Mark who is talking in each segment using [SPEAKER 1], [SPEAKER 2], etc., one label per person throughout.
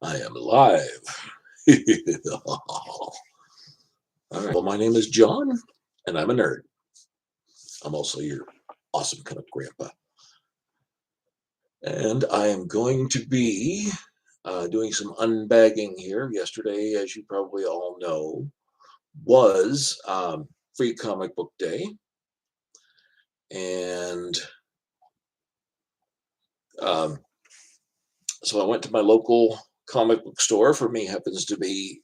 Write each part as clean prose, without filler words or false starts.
[SPEAKER 1] I am live. All right. Well, my name is John, and I'm a nerd. I'm also your awesome kind of grandpa. And I am going to be doing some unbagging here. Yesterday, as you probably all know, was Free Comic Book Day. And um, so I went to my local comic book store. For me, happens to be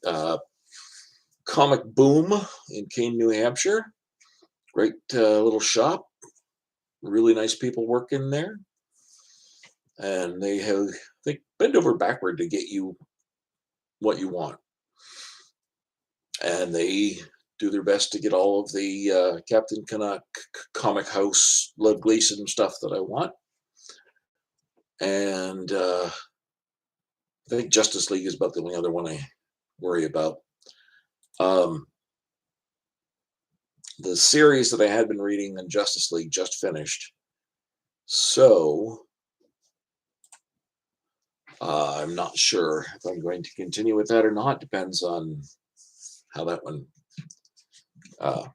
[SPEAKER 1] Comic Boom in Keene, New Hampshire. Great little shop. Really nice people work in there, and they have they bend over backward to get you what you want, and they do their best to get all of the Captain Canuck, Comic House, Love Gleason stuff that I want. And I think Justice League is about the only other one I worry about. Um, the series that I had been reading in Justice League just finished, so I'm not sure if I'm going to continue with that or not. Depends on how that one uh,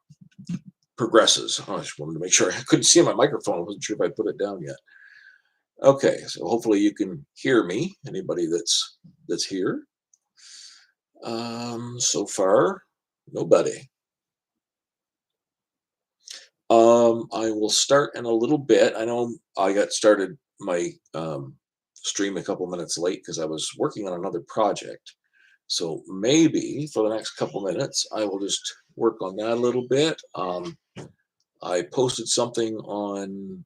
[SPEAKER 1] progresses. Oh, I just wanted to make sure. I couldn't see my microphone. I wasn't sure if I put it down yet. Okay, so hopefully you can hear me. Anybody that's here. So far, nobody. I will start in a little bit. I know I got started my stream a couple minutes late because I was working on another project. So maybe for the next couple minutes, I will just work on that a little bit. I posted something on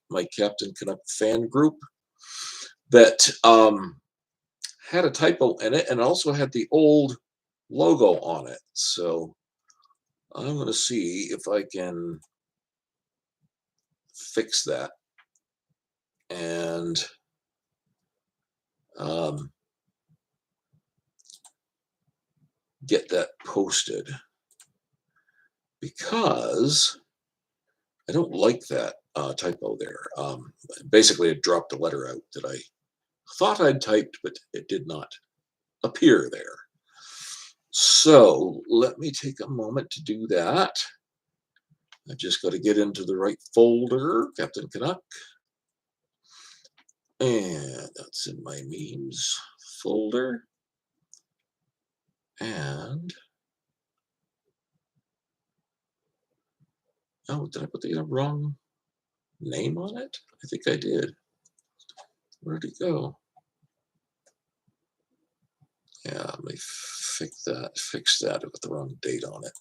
[SPEAKER 1] my Captain Canuck fan group that had a typo in it and also had the old logo on it. So I'm going to see if I can fix that and um, get that posted, because I don't like that typo there. Basically, it dropped a letter out that I thought I'd typed, but it did not appear there. So let me take a moment to do that. I just got to get into the right folder, Captain Canuck. And that's in my memes folder. And oh, did I put the wrong name on it? I think I did. Where'd it go? Yeah, let me fix that with the wrong date on it.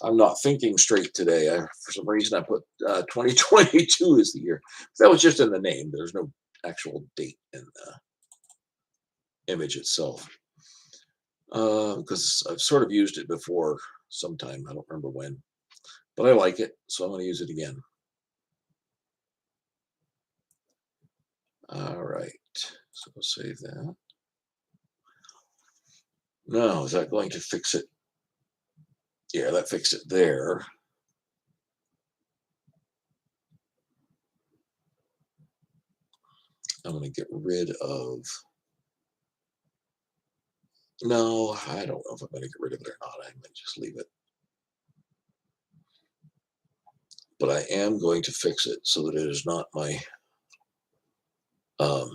[SPEAKER 1] I'm not thinking straight today. For some reason, I put 2022 as the year. That was just in the name. There's no actual date in the image itself. Because I've sort of used it before sometime. I don't remember when. But I like it, so I'm going to use it again. All right. So we'll save that. Now, is that going to fix it? Yeah, that fixed it there. I'm going to get rid of... No, I don't know if I'm going to get rid of it or not. I might just leave it. But I am going to fix it so that it is not my... oh,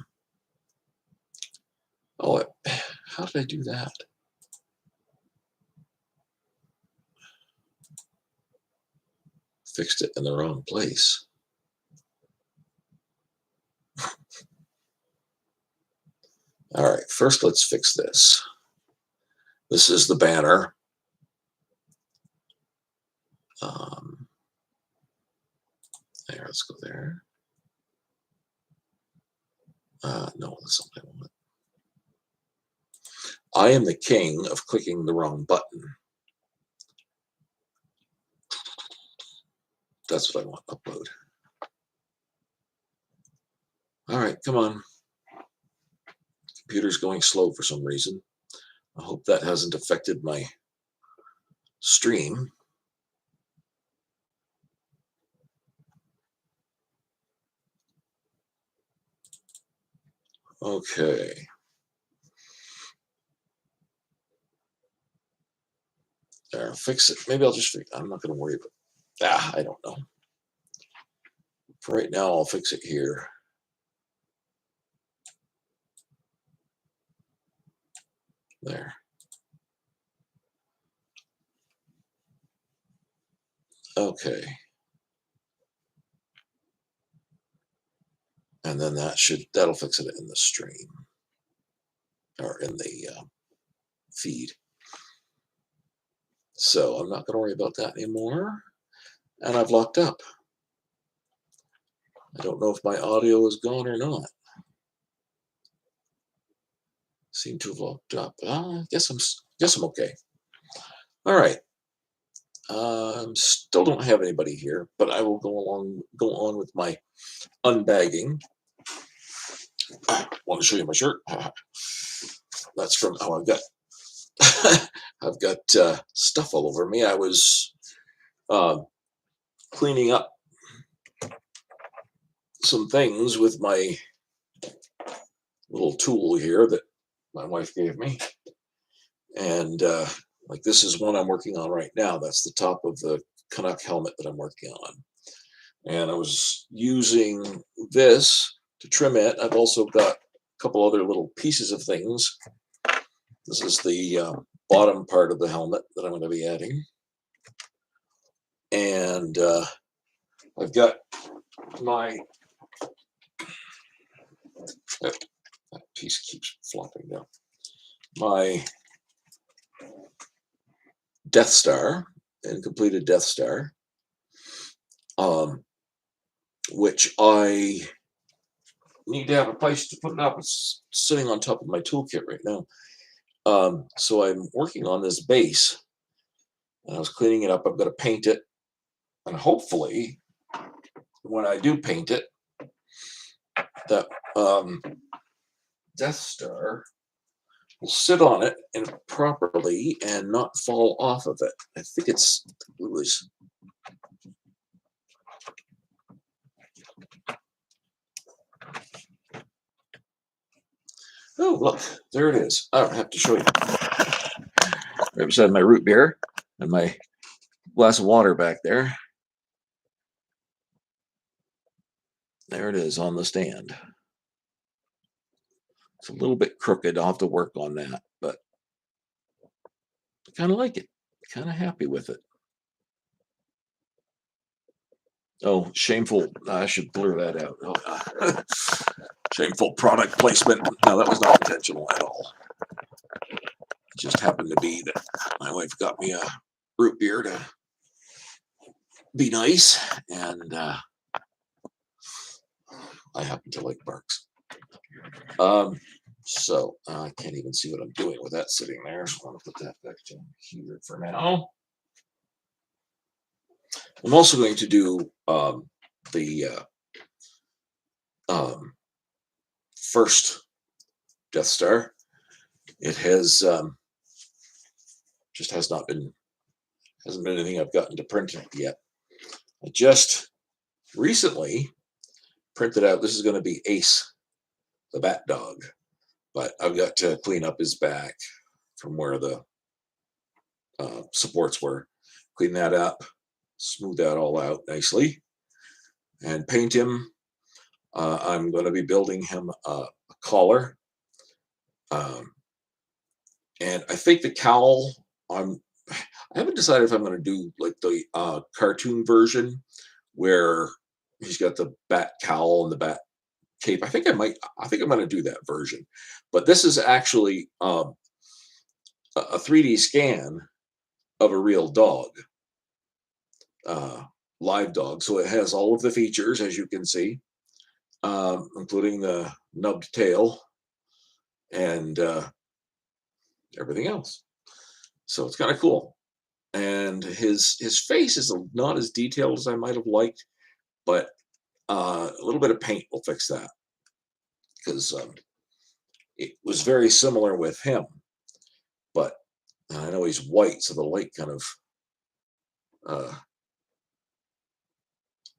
[SPEAKER 1] how did I do that? Fixed it in the wrong place. All right, first let's fix this. This is the banner. There, let's go there. No, that's not what I want. I am the king of clicking the wrong button. That's what I want, upload. All right, come on. Computer's going slow for some reason. I hope that hasn't affected my stream. Okay. fix it. Maybe I'll just fix it. I'm not going to worry about it. I don't know. For right now, I'll fix it here. There. Okay. And then that'll fix it in the stream or in the feed. So I'm not going to worry about that anymore. And I've locked up. I don't know if my audio is gone or not. Seem to have locked up. I guess I'm okay. All right. Still don't have anybody here, but I will go on with my unbagging. I want to show you my shirt. That's from I've got I've got stuff all over me. I was cleaning up some things with my little tool here that my wife gave me, and like this is one I'm working on right now. That's the top of the Canuck helmet that I'm working on, and I was using this to trim it. I've also got a couple other little pieces of things. This is the bottom part of the helmet that I'm going to be adding, and I've got my that piece keeps flopping down. My Death Star, completed Death Star, which I need to have a place to put it up. It's sitting on top of my toolkit right now. So I'm working on this base, and I was cleaning it up. I've got to paint it, and hopefully, when I do paint it, that Death Star will sit on it and properly and not fall off of it. I think it was. Oh, look, there it is. I don't have to show you. Right beside my root beer and my glass of water back there. There it is on the stand. It's a little bit crooked. I'll have to work on that, but I kind of like it. Kind of happy with it. Oh, shameful. I should blur that out. Oh, shameful product placement. No, that was not intentional at all. It just happened to be that my wife got me a root beer to be nice, and I happen to like Barks. So I can't even see what I'm doing with that sitting there. So I'm going to put that back down here for now. I'm also going to do the first Death Star. It has just hasn't been anything I've gotten to print yet. I just recently printed out. This is going to be Ace, the bat dog, but I've got to clean up his back from where the supports were. Clean that up, smooth that all out nicely, and paint him. I'm going to be building him a collar, and I think the cowl. I haven't decided if I'm going to do like the cartoon version where he's got the bat cowl and the bat cape. I think I'm going to do that version, but this is actually a 3D scan of a real dog, live dog. So it has all of the features, as you can see, including the nubbed tail and everything else. So it's kind of cool. And his face is not as detailed as I might have liked, but a little bit of paint will fix that, because it was very similar with him, but I know he's white, so the light kind of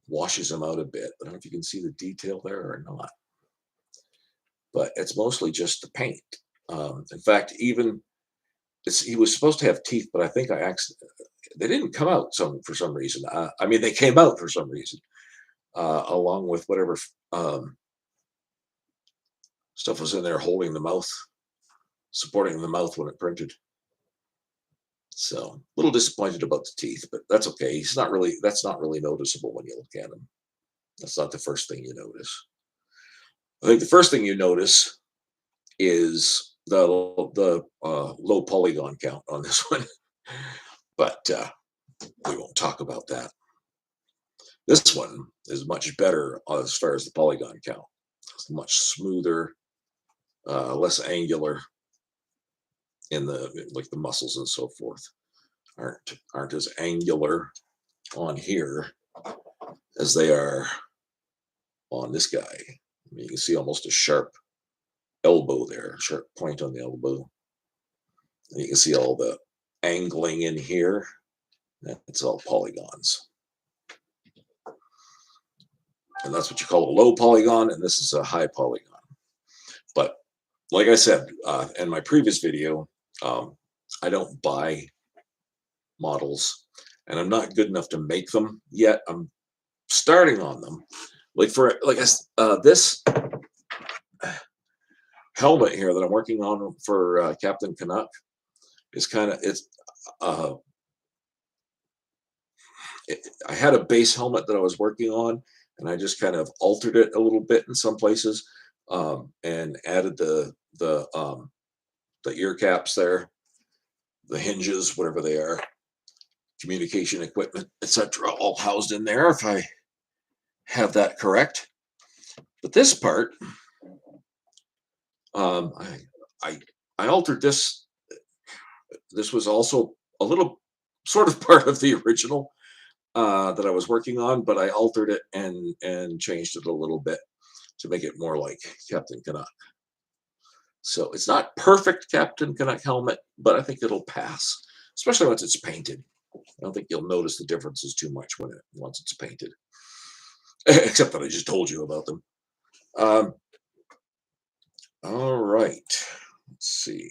[SPEAKER 1] washes him out a bit. I don't know if you can see the detail there or not, but it's mostly just the paint. In fact, even he was supposed to have teeth, but I think they didn't come out for some reason. I mean, they came out for some reason, along with whatever stuff was in there holding the mouth, supporting the mouth when it printed. So a little disappointed about the teeth, but that's okay. That's not really noticeable when you look at him. That's not the first thing you notice. I think the first thing you notice is the low polygon count on this one, but we won't talk about that. This one is much better as far as the polygon count. It's much smoother, less angular in the muscles and so forth aren't as angular on here as they are on this guy. I mean, you can see almost a sharp elbow there, sharp point on the elbow. And you can see all the angling in here. It's all polygons. And that's what you call a low polygon, and this is a high polygon. But like I said in my previous video, I don't buy models, and I'm not good enough to make them yet. I'm starting on them. This helmet here that I'm working on for Captain Canuck is I had a base helmet that I was working on, and I just kind of altered it a little bit in some places, and added the ear caps there, the hinges, whatever they are, communication equipment, etc., all housed in there. If I have that correct, but this part, um, I, I I altered this. This was also a little sort of part of the original that I was working on, but I altered it and changed it a little bit to make it more like Captain Canuck. So it's not perfect Captain Canuck helmet, but I think it'll pass, especially once it's painted. I don't think you'll notice the differences too much once it's painted, except that I just told you about them. Um, all right, let's see.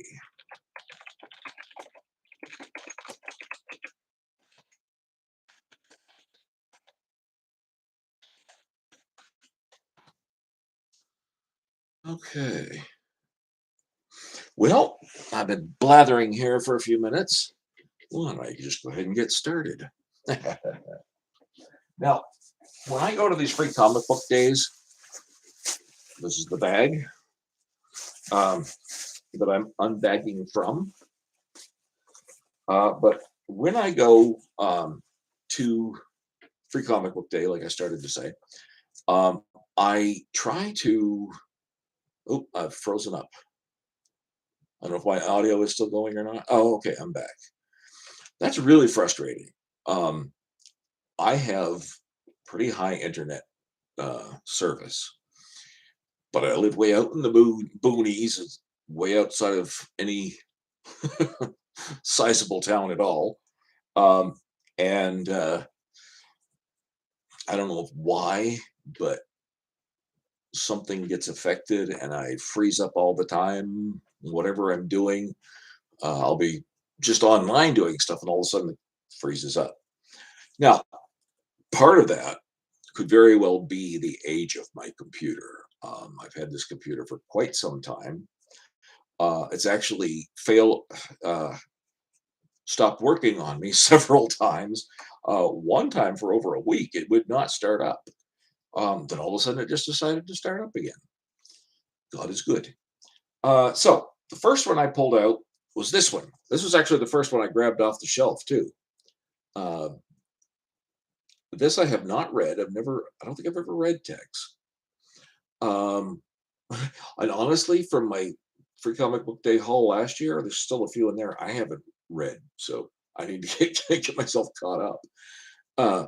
[SPEAKER 1] Okay. Well, I've been blathering here for a few minutes. Why don't I just go ahead and get started? Now, when I go to these free comic book days, this is the bag um, that I'm unbagging from. But when I go to free comic book day, like I started to say, um, I try to. Oh, I've frozen up. I don't know if my audio is still going or not. Oh, okay, I'm back. That's really frustrating. Um, I have pretty high internet service, but I live way out in the boonies, way outside of any sizable town at all. Um, and I don't know why, but something gets affected and I freeze up all the time. Whatever I'm doing, I'll be just online doing stuff, and all of a sudden it freezes up. Now, part of that could very well be the age of my computer. I've had this computer for quite some time. It's actually uh, stopped working on me several times. One time for over a week, it would not start up. Then all of a sudden, it just decided to start up again. God is good. So the first one I pulled out was this one. This was actually the first one I grabbed off the shelf too. Uh, this I have not read. I don't think I've ever read Tex. Um, and honestly, from my free comic book day haul last year, there's still a few in there I haven't read. So I need to get myself caught up. Uh,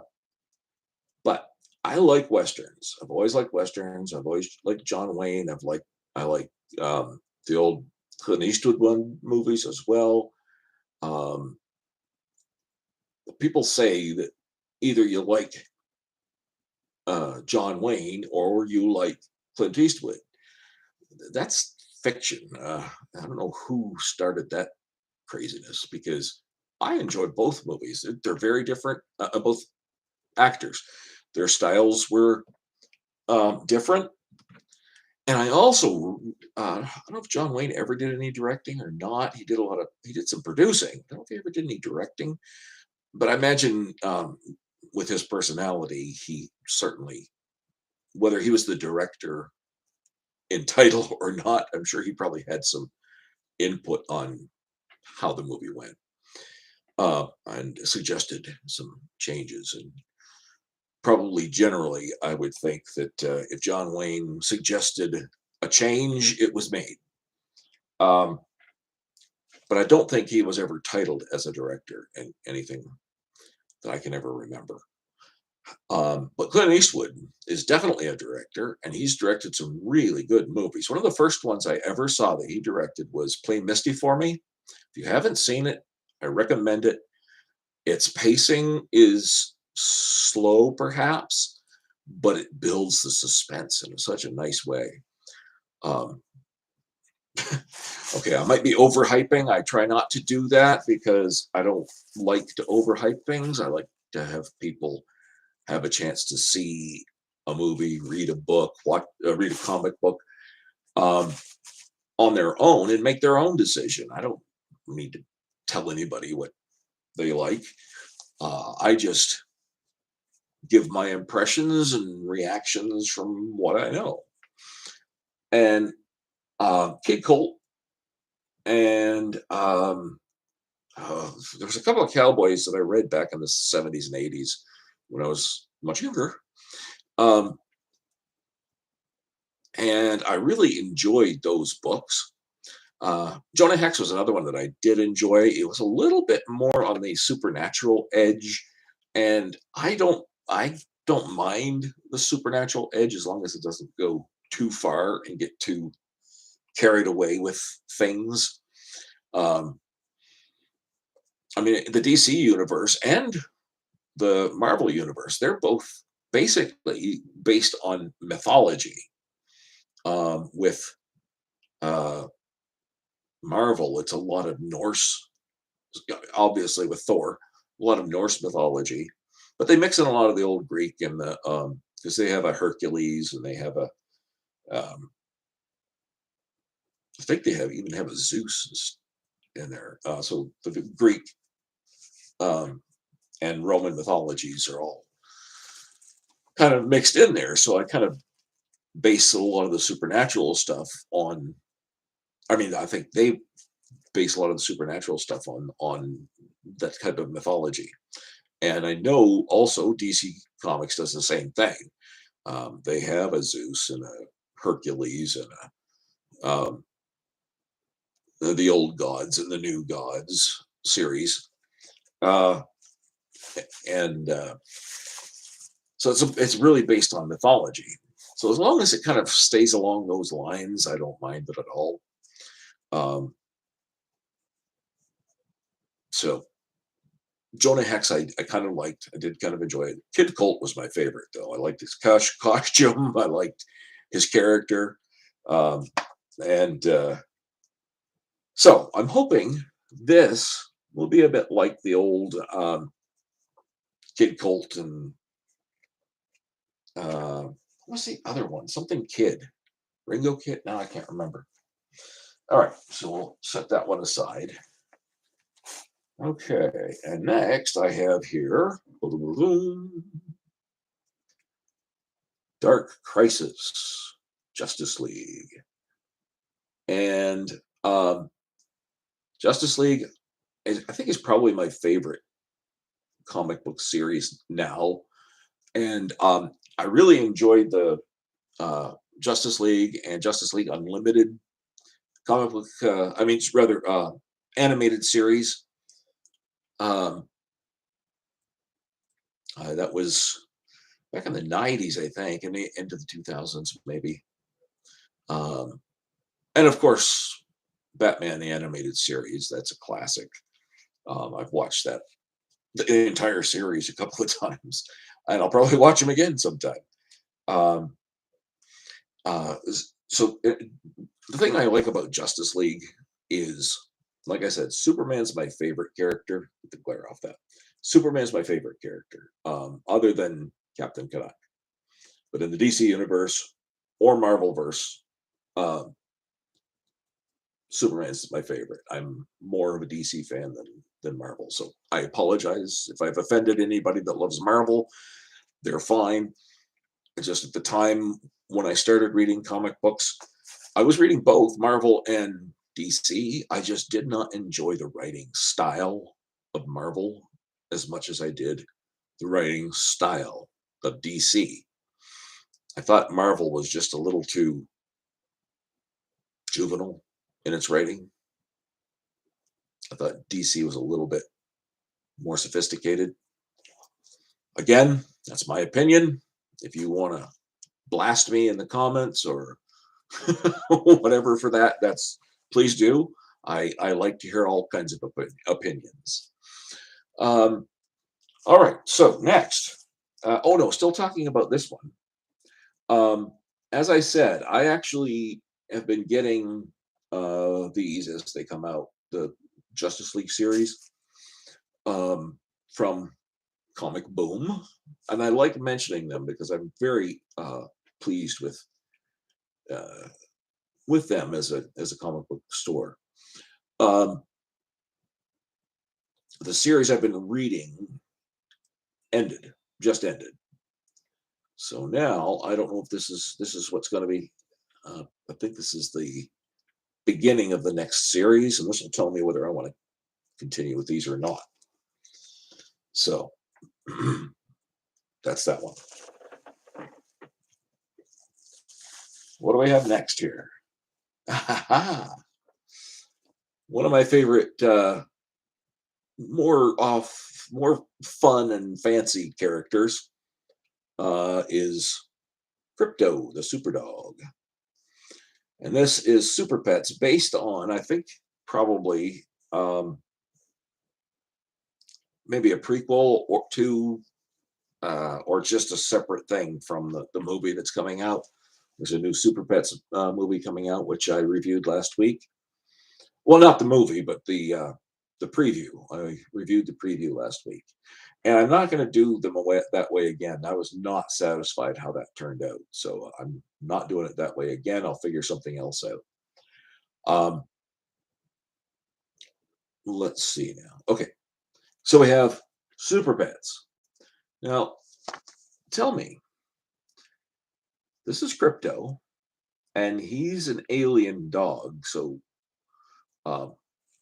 [SPEAKER 1] but I like westerns. I've always liked westerns. I've always liked John Wayne. I like the old Clint Eastwood movies as well. Um, People say that either you like John Wayne or you like Clint Eastwood. That's fiction. I don't know who started that craziness because I enjoyed both movies. They're very different, both actors. Their styles were different. And I also, I don't know if John Wayne ever did any directing or not. He did some producing. I don't know if he ever did any directing, but I imagine with his personality, he certainly, whether he was the director in title or not, I'm sure he probably had some input on how the movie went and suggested some changes. And probably generally, I would think that if John Wayne suggested a change, it was made. Um, but I don't think he was ever titled as a director in anything that I can ever remember. But Clint Eastwood is definitely a director, and he's directed some really good movies. One of the first ones I ever saw that he directed was Play Misty for Me. If you haven't seen it, I recommend it. Its pacing is slow, perhaps, but it builds the suspense in such a nice way. Um, okay, I might be overhyping. I try not to do that because I don't like to overhype things. I like to have people have a chance to see a movie, read a book, read a comic book um, on their own and make their own decision. I don't need to tell anybody what they like. I just give my impressions and reactions from what I know. And Kid Colt and there was a couple of cowboys that I read back in the 70s and 80s when I was much younger. Um, and I really enjoyed those books. Jonah Hex was another one that I did enjoy. It was a little bit more on the supernatural edge, and I don't mind the supernatural edge as long as it doesn't go too far and get too carried away with things. Um, I mean, the DC universe and the Marvel universe, they're both basically based on mythology. With uh, Marvel, it's a lot of Norse, obviously with Thor, a lot of Norse mythology, but they mix in a lot of the old Greek and the because they have a Hercules and they have a um, I think they have even have a Zeus in there. So the Greek um, and Roman mythologies are all kind of mixed in there. So I kind of base a lot of the supernatural stuff on. I mean, I think they base a lot of the supernatural stuff on that type of mythology. And I know also DC Comics does the same thing. They have a Zeus and a Hercules and the old gods and the new gods series, uh, and so it's really based on mythology. So as long as it kind of stays along those lines, I don't mind it at all. Um, so Jonah Hex, I kind of liked. I did kind of enjoy it. Kid Colt was my favorite, though. I liked his costume. I liked his character, um, and so I'm hoping this will be a bit like the old Kid Colt and what's the other one? Something Kid, Ringo Kid. No, I can't remember. All right, so we'll set that one aside. Okay, and next I have here Dark Crisis, Justice League, and um, Justice League. I think is probably my favorite comic book series now, and I really enjoyed the Justice League and Justice League Unlimited comic book. I mean, rather animated series. Um, that was back in the '90s, I think, and the into the 2000s, maybe. Um, and of course, Batman the animated series. That's a classic. I've watched that the entire series a couple of times, and I'll probably watch them again sometime. Um, so the thing I like about Justice League is like I said, Superman's my favorite character. Get the glare off that. Superman's my favorite character, other than Captain Canuck. But in the DC universe or Marvel verse, uh, Superman's my favorite. I'm more of a DC fan than Marvel. So I apologize if I've offended anybody that loves Marvel. They're fine. It's just at the time when I started reading comic books, I was reading both Marvel and DC. I just did not enjoy the writing style of Marvel as much as I did the writing style of DC. I thought Marvel was just a little too juvenile in its writing. I thought DC was a little bit more sophisticated. Again, that's my opinion. If you want to blast me in the comments or whatever for that, that's please do. I like to hear all kinds of opinions. Um, all right, so next. Oh no, still talking about this one. Um, as I said, I actually have been getting these as they come out, the Justice League series from Comic Boom, and I like mentioning them because I'm very pleased uh, with them as a comic book store. Um, the series I've been reading ended, just ended. So now I don't know if this is what's going to be. I think this is the beginning of the next series, and this will tell me whether I want to continue with these or not. So that's that one. What do I have next here? One of my favorite, more fun and fancy characters is Crypto, the super dog. And this is Super Pets based on, I think, probably maybe a prequel or two, or just a separate thing from the movie that's coming out. There's a new Super Pets movie coming out, which I reviewed last week. Well, not the movie, but the preview. I reviewed the preview last week, and I'm not going to do them that way again. I was not satisfied how that turned out, so I'm not doing it that way again. I'll figure something else out. Um, let's see now. Okay, so we have Super Pets. Now, tell me, this is Crypto, and he's an alien dog. So, um,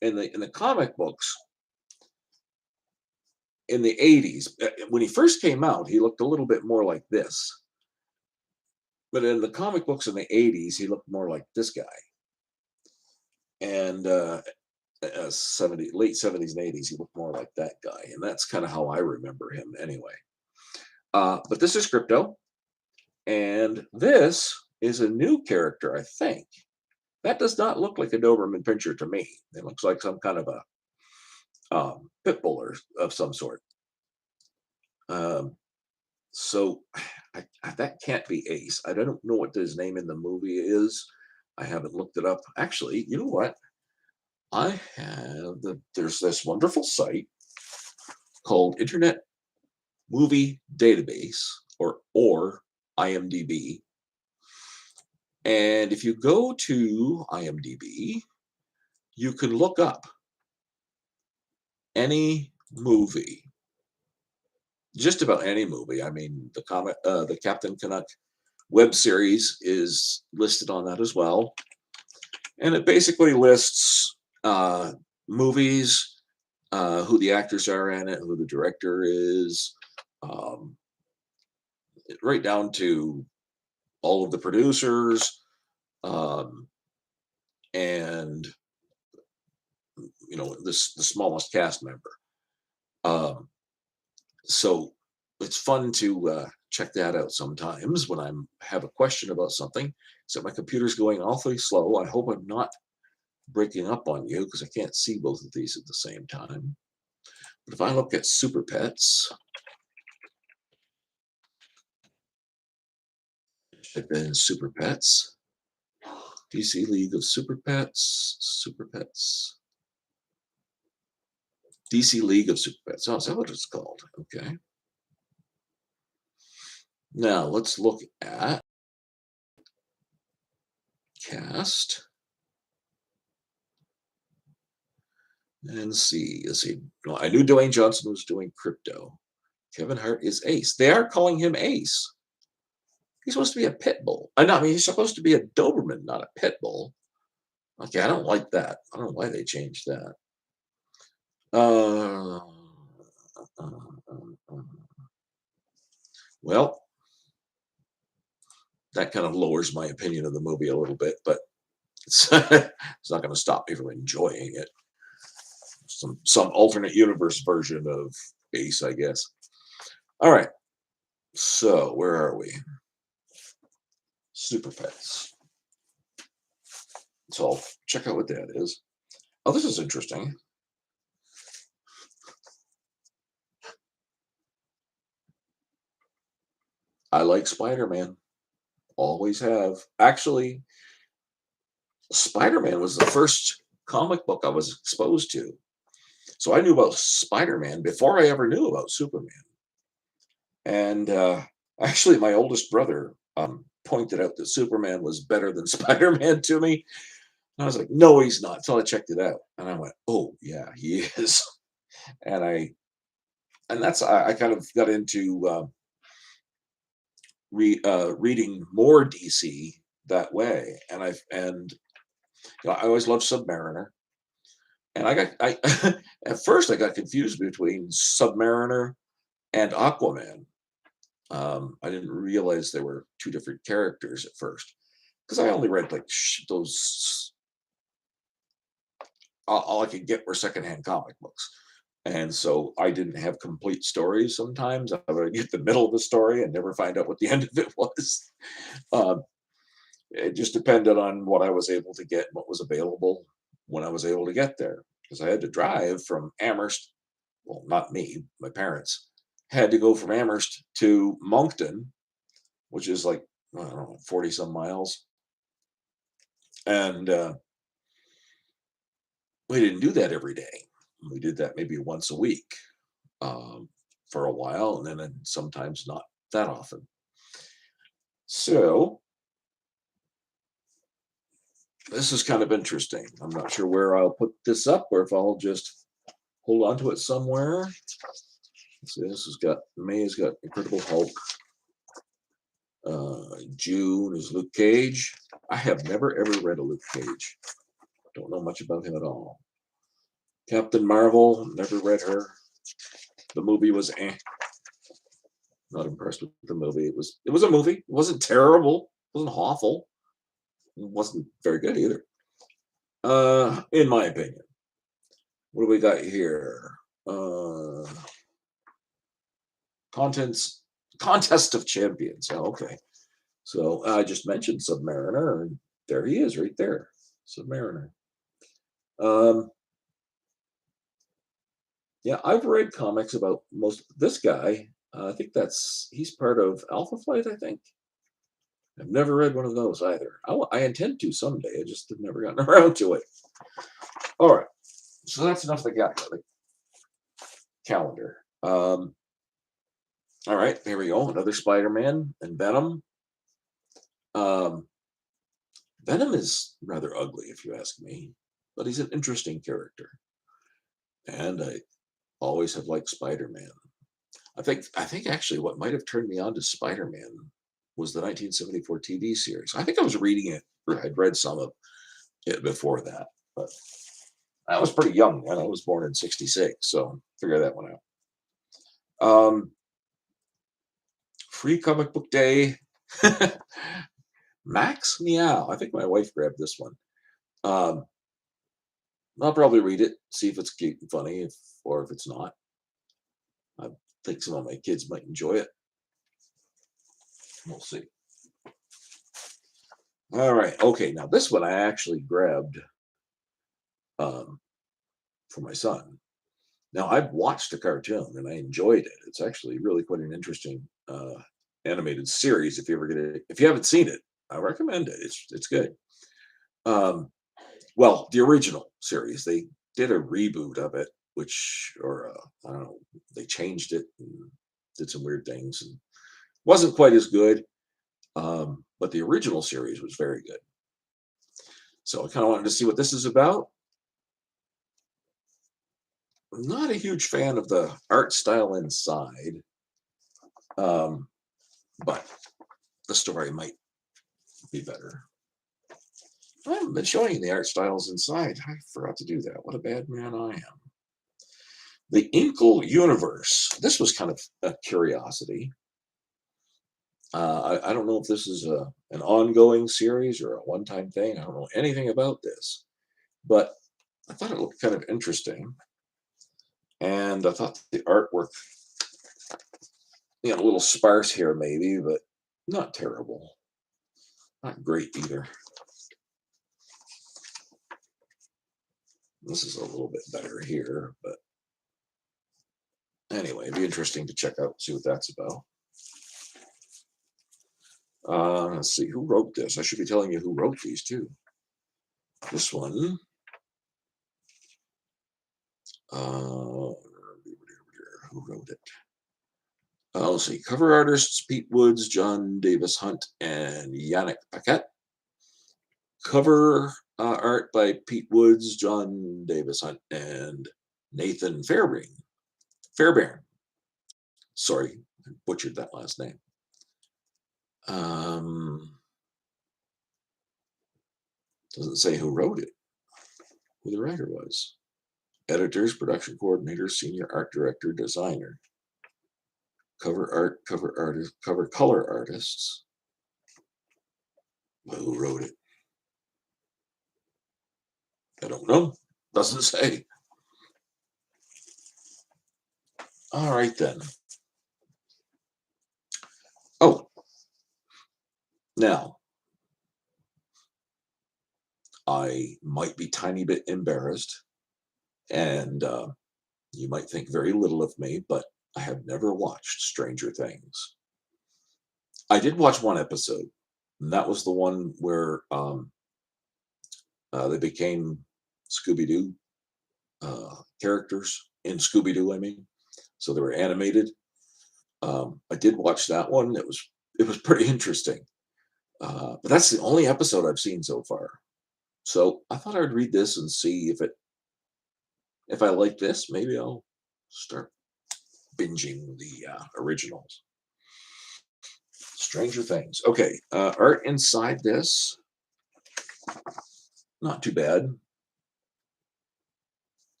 [SPEAKER 1] in the comic books in the 80s, when he first came out, he looked a little bit more like this. But in the comic books in the 80s, he looked more like this guy. And 70, late 70s and 80s, he looked more like that guy. And that's kind of how I remember him anyway. But this is Crypto. And this is a new character, I think. That does not look like a Doberman Pinscher to me. It looks like some kind of a pit bull of some sort. Um, so that can't be Ace. I don't know what his name in the movie is. I haven't looked it up. Actually, you know what? There's this wonderful site called Internet Movie Database or IMDb. And if you go to IMDb, you can look up any movie, just about any movie. I mean, the Captain Canuck web series is listed on that as well, and it basically lists movies, who the actors are in it, who the director is, um, right down to all of the producers, um, and the smallest cast member. Um, so it's fun to check that out sometimes when I have a question about something. So my computer's going awfully slow. I hope I'm not breaking up on you because I can't see both of these at the same time. But if I look at Super Pets, type in Super Pets, DC League of Super Pets, Super Pets. DC League of Super Pets. Oh, is that what it's called? Okay. Now let's look at cast and see. Let's see. Well, I knew Dwayne Johnson was doing Crypto. Kevin Hart is Ace. They are calling him Ace. He's supposed to be a pit bull. I know. I mean, he's supposed to be a Doberman, not a pit bull. Okay, I don't like that. I don't know why they changed that. Uh, well, that kind of lowers my opinion of the movie a little bit, but it's not going to stop me from enjoying it. Some alternate universe version of Ace, I guess. All right. So where are we? Super Pets. So I'll check out what that is. Oh, this is interesting. I like Spider-Man. Always have. Actually, Spider-Man was the first comic book I was exposed to. So I knew about Spider-Man before I ever knew about Superman. And actually, my oldest brother pointed out that Superman was better than Spider-Man to me. And I was like, no, he's not. So I checked it out. And I went, oh, yeah, he is. And I kind of got into reading more DC that way. I always loved Submariner. And I at first I got confused between Submariner and Aquaman. I didn't realize they were two different characters at first because I only read like those. All I could get were secondhand comic books, and so I didn't have complete stories. Sometimes I would get the middle of the story and never find out what the end of it was. Um, it just depended on what I was able to get, what was available when I was able to get there, because I had to drive from Amherst. Well, not me, my parents had to go from Amherst to Moncton, which is like, I don't know, 40 some miles. And we didn't do that every day. We did that maybe once a week um, for a while, and then sometimes not that often. So this is kind of interesting. I'm not sure where I'll put this up or if I'll just hold on to it somewhere. So this has got, May has got Incredible Hulk. June is Luke Cage. I have never ever read a Luke Cage. Don't know much about him at all. Captain Marvel, never read her. The movie was not impressed with the movie. It was a movie. It wasn't terrible. It wasn't awful. It wasn't very good either. In my opinion. What do we got here? Contents Contest of Champions. Oh, okay. So I just mentioned Submariner, and there he is right there. Submariner. Um, yeah, I've read comics about most this guy. I think he's part of Alpha Flight, I think. I've never read one of those either. I intend to someday. I just have never gotten around to it. All right. So that's enough of the guy, the calendar. All right, here we go. Another Spider-Man and Venom. Um, Venom is rather ugly, if you ask me, but he's an interesting character. And I always have liked Spider-Man. I think actually what might have turned me on to Spider-Man was the 1974 TV series. I think I was reading it, or I'd read some of it before that, but I was pretty young when I was born in '66, so figure that one out. Free comic book day. Max Meow. I think my wife grabbed this one. Um, I'll probably read it, see if it's cute and funny, or if it's not. I think some of my kids might enjoy it. We'll see. All right. Okay. Now this one I actually grabbed um, for my son. Now I've watched the cartoon and I enjoyed it. It's actually really quite an interesting animated series. If you ever get it, if you haven't seen it, I recommend it. It's good. Um, well, the original series, they did a reboot of it which, or I don't know, they changed it and did some weird things and wasn't quite as good. But the original series was very good. So I kind of wanted to see what this is about. I'm not a huge fan of the art style inside, um, but the story might be better. I haven't been showing you the art styles inside. I forgot to do that. What a bad man I am. The Inkle Universe. This was kind of a curiosity. I don't know if this is an ongoing series or a one-time thing. I don't know anything about this, but I thought it looked kind of interesting, and I thought the artwork, a little sparse here maybe, but not terrible, not great either. This is a little bit better here, but anyway, it'd be interesting to check out, see what that's about. Let's see, who wrote this? I should be telling you who wrote these too. This one. Who wrote it? Let's see. Cover artists Pete Woods, John Davis Hunt, and Yannick Paquette. Cover art by Pete Woods, John Davis Hunt, and Nathan Fairbairn. Sorry, I butchered that last name. Doesn't say who wrote it, who the writer was. Editors, production coordinator, senior art director, designer. Cover art, cover artist, cover color artists. Well, who wrote it? I don't know. Doesn't say. All right then. Oh, now I might be tiny bit embarrassed, and you might think very little of me, but I have never watched Stranger Things. I did watch one episode, and that was the one where they became Scooby-Doo characters in Scooby-Doo, I mean. So they were animated. I did watch that one. It was pretty interesting. But that's the only episode I've seen so far. So I thought I would read this and see if I like this, maybe I'll start binging the originals. Stranger Things. Okay, art inside this, not too bad.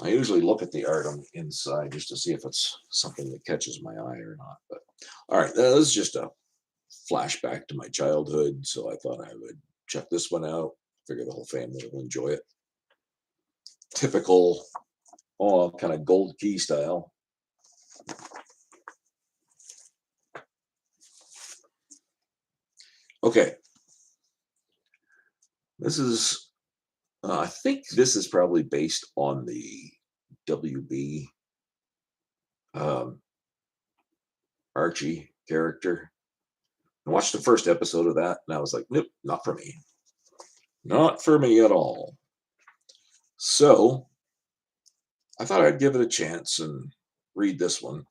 [SPEAKER 1] I usually look at the art on the inside just to see if it's something that catches my eye or not. But all right, this is just a flashback to my childhood, so I thought I would check this one out. Figure the whole family will enjoy it. Typical, kind of gold key style. Okay, this is. I think this is probably based on the WB Archie character. I watched the first episode of that, and I was like, nope, not for me. Not for me at all. So I thought I'd give it a chance and read this one,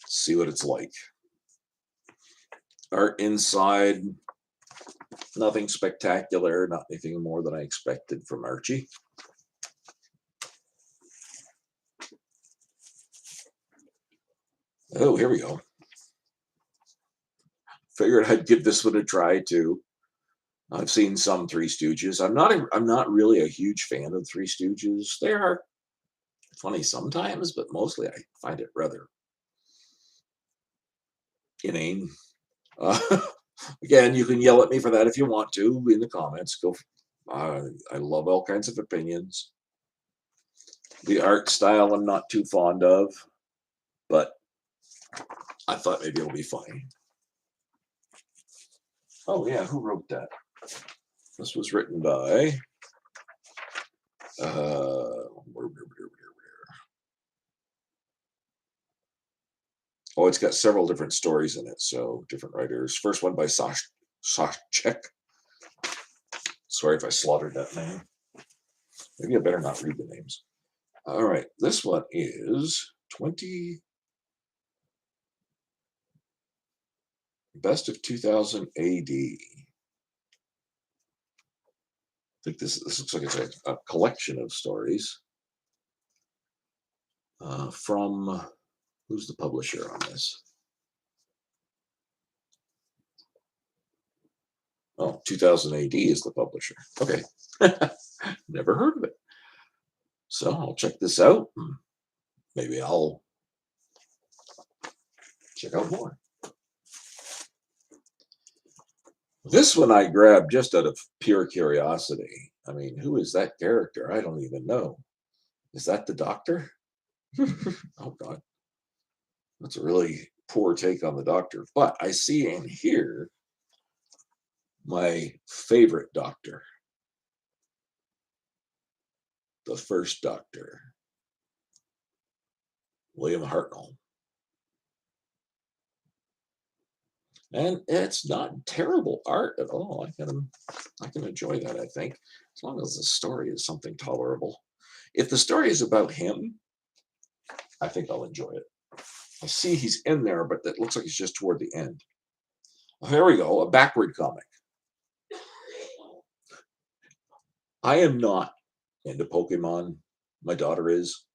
[SPEAKER 1] see what it's like. Art inside, nothing spectacular, not anything more than I expected from Archie. Oh, here we go. Figured I'd give this one a try too. I've seen some Three Stooges. I'm not really a huge fan of Three Stooges. They are funny sometimes, but mostly I find it rather inane. Uh, Again, you can yell at me for that if you want to in the comments. Go. I love all kinds of opinions. The art style I'm not too fond of, but I thought maybe it'll be funny. Oh yeah, who wrote that? This was written by. Oh, it's got several different stories in it, so different writers. First one by Sashchek. Sorry if I slaughtered that name. Maybe I better not read the names. All right, this one is 20 best of 2000 AD. I think this looks like it's a collection of stories from who's the publisher on this? Oh, 2000 AD is the publisher. Okay, never heard of it. So I'll check this out. Maybe I'll check out more. This one I grabbed just out of pure curiosity. I mean, who is that character? I don't even know. Is that the doctor? Oh, God. That's a really poor take on the doctor. But I see in here my favorite doctor, the first doctor, William Hartnell. And it's not terrible art at all. I can enjoy that, I think, as long as the story is something tolerable. If the story is about him, I think I'll enjoy it. I see he's in there, but that looks like he's just toward the end. Oh, here we go, a backward comic. I am not into Pokemon. My daughter is.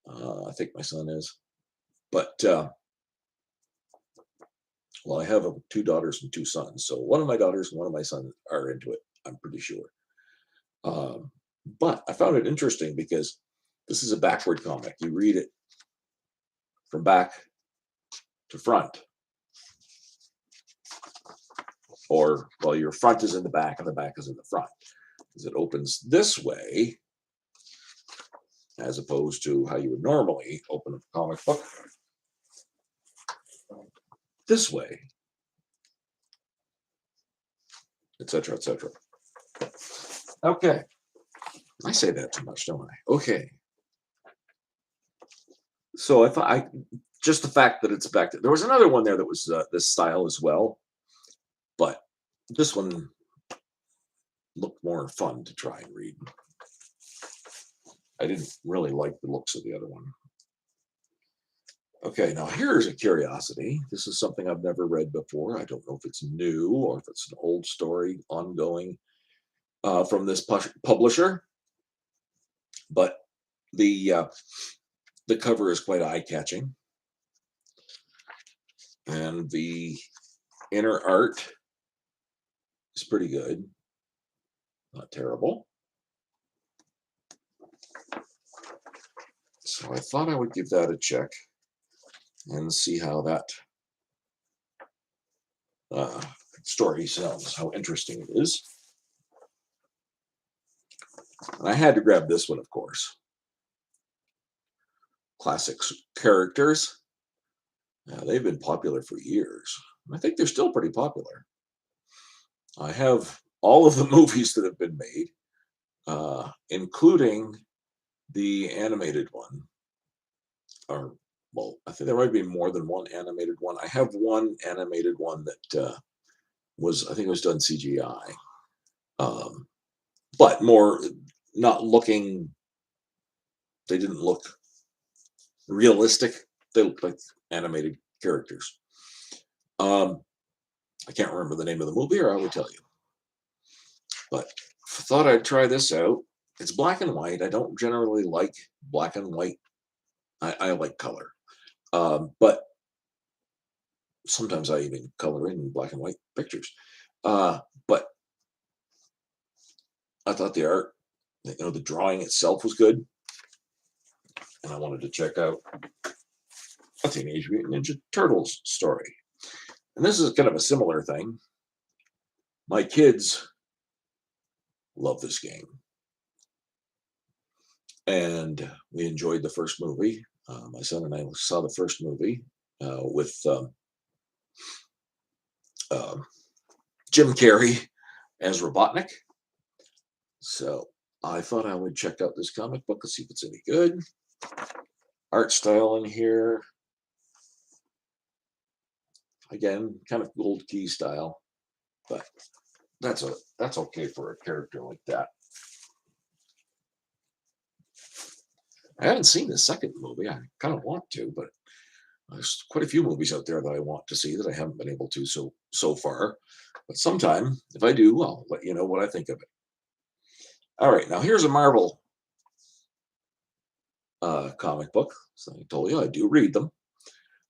[SPEAKER 1] I think my son is. But, well, I have two daughters and two sons. So one of my daughters and one of my sons are into it, I'm pretty sure. But I found it interesting because this is a backward comic. You read it from back to front. Or, well, your front is in the back and the back is in the front. Because it opens this way as opposed to how you would normally open a comic book. This way, etc., etc. Okay. I say that too much, don't I? Okay. So I thought just the fact that it's back there was another one there that was this style as well, but this one looked more fun to try and read. I didn't really like the looks of the other one. Okay, now here's a curiosity. This is something I've never read before. I don't know if it's new or if it's an old story ongoing from this publisher, but the cover is quite eye-catching, and the inner art is pretty good, not terrible. So I thought I would give that a check and see how that story sounds, how interesting it is. And I had to grab this one, of course. Classics characters. They've been popular for years. I think they're still pretty popular. I have all of the movies that have been made, including the animated one. Or, well, I think there might be more than one animated one. I have one animated one that I think it was done CGI. But more not looking, they didn't look realistic. They looked like animated characters. I can't remember the name of the movie, or I would tell you. But thought I'd try this out. It's black and white. I don't generally like black and white. I like color. But sometimes I even color in black and white pictures. But I thought the art, the drawing itself was good. And I wanted to check out a Teenage Mutant Ninja Turtles story. And this is kind of a similar thing. My kids love this game. And we enjoyed the first movie. My son and I saw the first movie with Jim Carrey as Robotnik. So I thought I would check out this comic book and see if it's any good. Art style in here. Again, kind of Gold Key style. But that's okay for a character like that. I haven't seen the second movie. I kind of want to, but there's quite a few movies out there that I want to see that I haven't been able to so far. But sometime, if I do, I'll let you know what I think of it. All right, now here's a Marvel comic book. So I told you I do read them.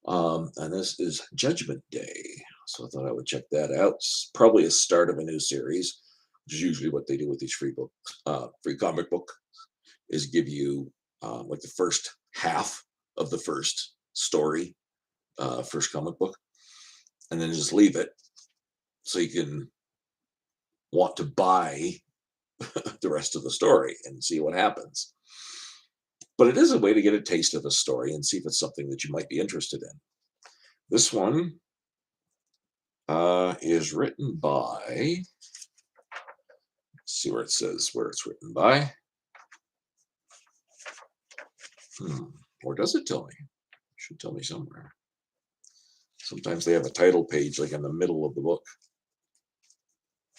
[SPEAKER 1] And this is Judgment Day. So I thought I would check that out. It's probably a start of a new series, which is usually what they do with these free books, free comic book, is give you like the first half of the first story, first comic book, and then just leave it so you can want to buy the rest of the story and see what happens. But it is a way to get a taste of a story and see if it's something that you might be interested in. This one is written by, let's see where it says where it's written by. Or does it tell me? It should tell me somewhere. Sometimes they have a title page like in the middle of the book.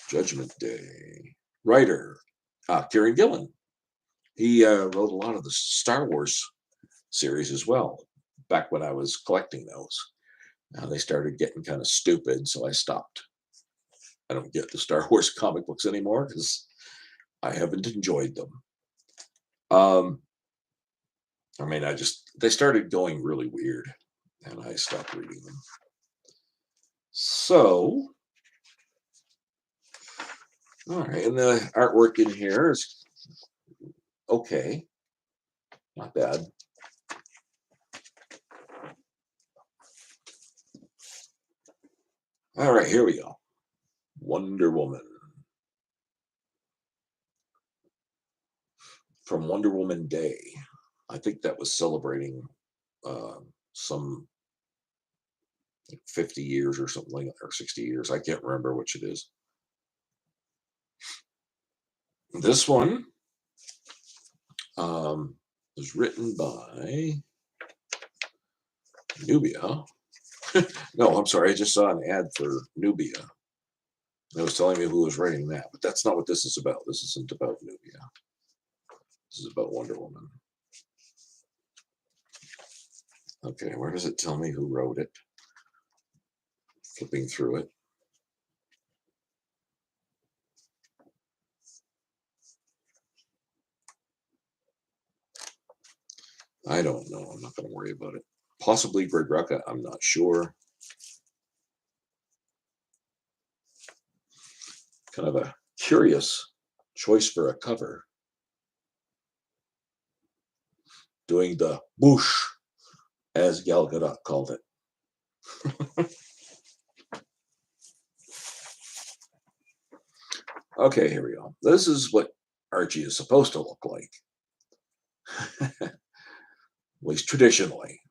[SPEAKER 1] Judgment Day. Writer, Kieran Gillen. He wrote a lot of the Star Wars series as well, back when I was collecting those. Now they started getting kind of stupid, so I stopped. I don't get the Star Wars comic books anymore because I haven't enjoyed them. I mean, they started going really weird, and I stopped reading them. So, all right, and the artwork in here is okay, not bad. All right, here we go. Wonder Woman. From Wonder Woman Day. I think that was celebrating some 50 years or something like that, or 60 years. I can't remember which it is. This one was written by Nubia. No, I'm sorry. I just saw an ad for Nubia. It was telling me who was writing that, but that's not what this is about. This isn't about Nubia. This is about Wonder Woman. Okay, where does it tell me who wrote it? Flipping through it. I don't know. I'm not going to worry about it. Possibly Greg Rucka. I'm not sure. Kind of a curious choice for a cover. Doing the whoosh, as Gal Gadot called it. Okay, here we go. This is what Archie is supposed to look like. At least traditionally.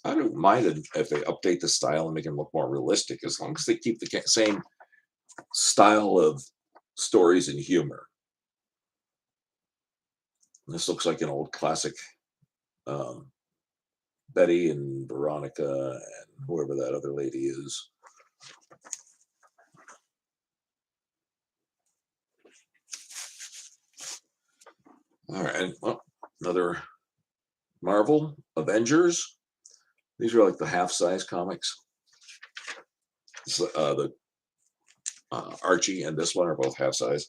[SPEAKER 1] I don't mind if they update the style and make him look more realistic, as long as they keep the same style of stories and humor. This looks like an old classic Betty and Veronica and whoever that other lady is. All right, and another Marvel Avengers. These are like the half-size comics. The Archie and this one are both half-size,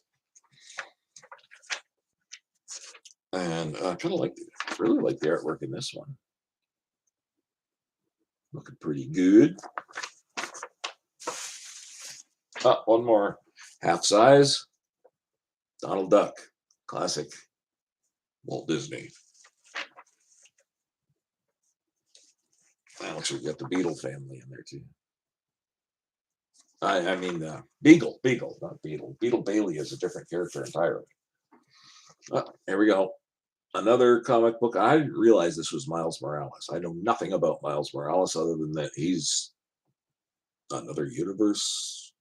[SPEAKER 1] and I kind of really like the artwork in this one. Looking pretty good. One more half-size. Donald Duck, classic Walt Disney. That looks like we got the Beetle family in there too. I mean, Beagle, not Beetle. Beetle Bailey is a different character entirely. Here we go. Another comic book. I didn't realize this was Miles Morales. I know nothing about Miles Morales other than that he's another universe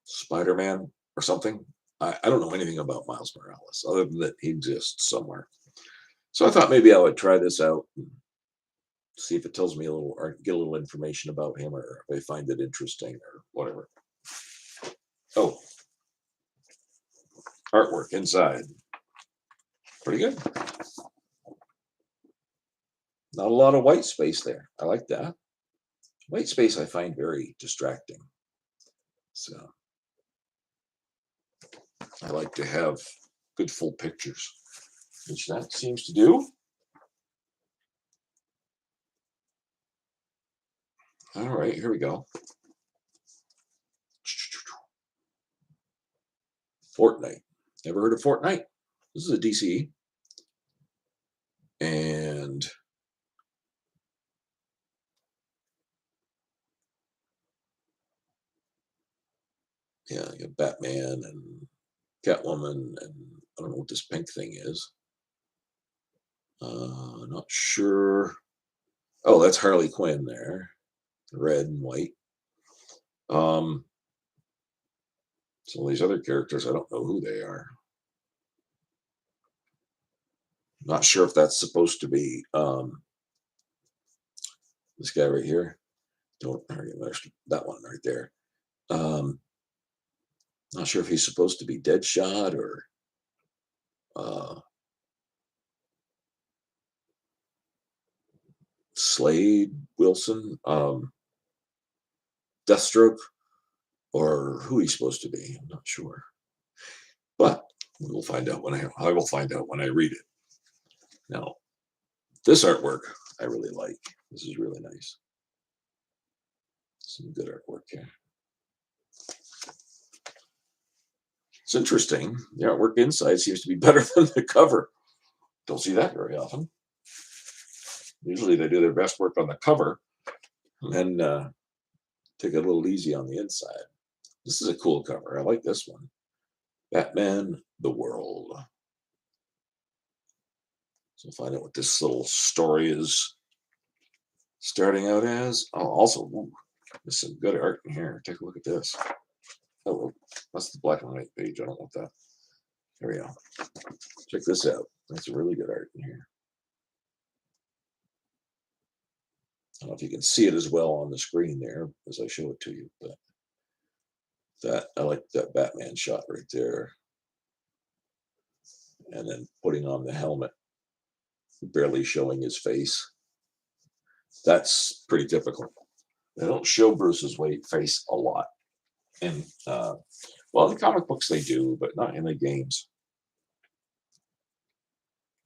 [SPEAKER 1] Spider-Man or something. I don't know anything about Miles Morales other than that he exists somewhere. So I thought maybe I would try this out and See if it tells me a little or get a little information about him or if I find it interesting or whatever. Oh, artwork inside. Pretty good. Not a lot of white space there. I like that. White space I find very distracting. So I like to have good full pictures, which that seems to do. All right, here we go. Fortnite. Ever heard of Fortnite? This is a DC. And yeah, you have Batman and Catwoman, and I don't know what this pink thing is. Not sure. Oh, that's Harley Quinn there, red and white. Um, some of these other characters, I don't know who they are. Not sure if that's supposed to be this guy right here. Don't there's that one right there. Um, not sure if he's supposed to be Deadshot or uh, Slade Wilson, Deathstroke, or who he's supposed to be. I'm not sure, but we will find out when I will find out when I read it. Now, this artwork I really like. This is really nice. Some good artwork here. It's interesting. The artwork inside seems to be better than the cover. Don't see that very often. Usually they do their best work on the cover and take it a little easy on the inside. This is a cool cover. I like this one. Batman the World. So find out what this little story is starting out as. Oh, also, ooh, there's some good art in here. Take a look at this. Oh, that's the black and white page. I don't want that. There we go. Check this out. That's really good art in here. I don't know if you can see it as well on the screen there as I show it to you, but that I like that Batman shot right there. And then putting on the helmet, barely showing his face. That's pretty typical. They don't show Bruce's face a lot. And well, in comic books they do, but not in the games.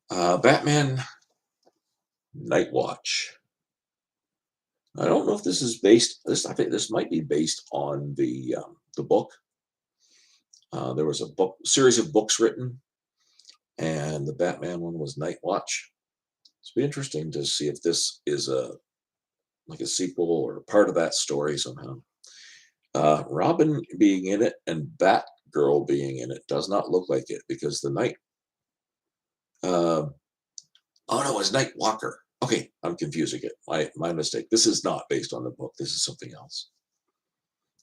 [SPEAKER 1] Batman Night Watch. I don't know if this is based. I think this might be based on the book. There was a book series of books written, and the Batman one was Night Watch. It's be interesting to see if this is like a sequel or part of that story somehow. Robin being in it and Batgirl being in it does not look like it because the night. Uh, oh no, it's Night Walker. Okay, I'm confusing it. My mistake. This is not based on the book. This is something else.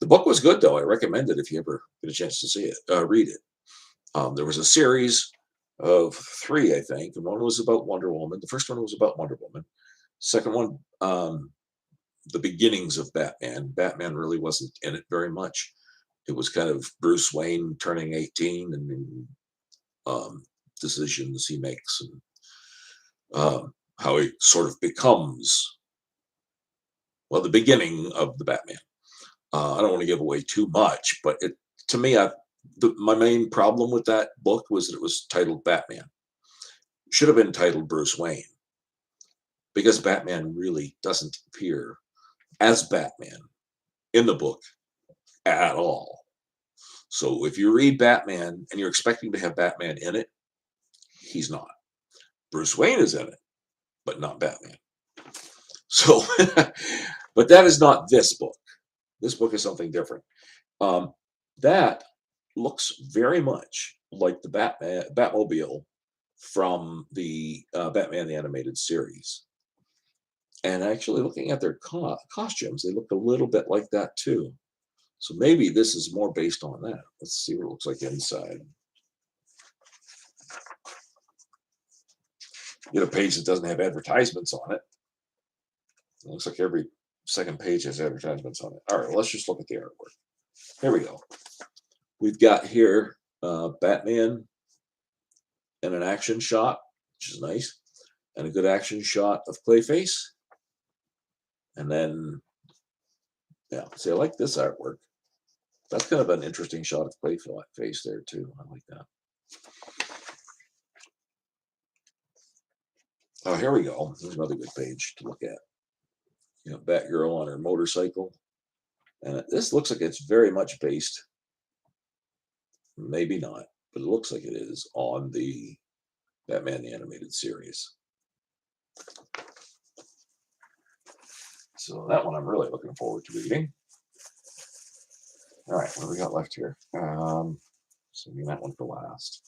[SPEAKER 1] The book was good though. I recommend it if you ever get a chance to see it, read it. There was a series of three, I think, and one was about Wonder Woman. The first one was about Wonder Woman. Second one, the beginnings of Batman. Batman really wasn't in it very much. It was kind of Bruce Wayne turning 18 and decisions he makes and how he sort of becomes, well, the beginning of the Batman. I don't want to give away too much, but to me, my main problem with that book was that it was titled Batman. It should have been titled Bruce Wayne because Batman really doesn't appear as Batman in the book at all. So if you read Batman and you're expecting to have Batman in it, he's not. Bruce Wayne is in it, but not Batman. So, but that is not this book. This book is something different. That looks very much like the Batmobile from the Batman the Animated Series. And actually, looking at their costumes, they look a little bit like that too. So maybe this is more based on that. Let's see what it looks like inside. Get a page that doesn't have advertisements on it. looks like every second page has advertisements on it. All right, well, let's just look at the artwork. Here we go. We've got here Batman and an action shot, which is nice, and a good action shot of Clayface. And then, yeah, see, I like this artwork. That's kind of an interesting shot of Clayface there, too. I like that. Oh, here we go. There's another good page to look at. You know, Batgirl on her motorcycle. And this looks like it's very much based, maybe not, but it looks like it is on the Batman the Animated Series. So that one I'm really looking forward to reading. All right, what do we got left here? Saving that one for last.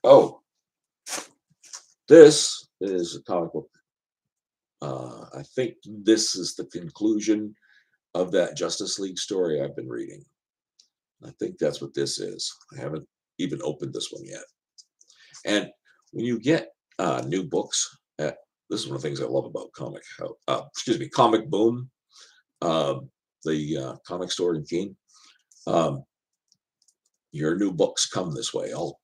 [SPEAKER 1] Oh, this is a comic book. I think this is the conclusion of that Justice League story I've been reading. I think that's what this is. I haven't even opened this one yet. And when you get new books, this is one of the things I love about Comic Boom, the comic store in Keene. Your new books come this way, all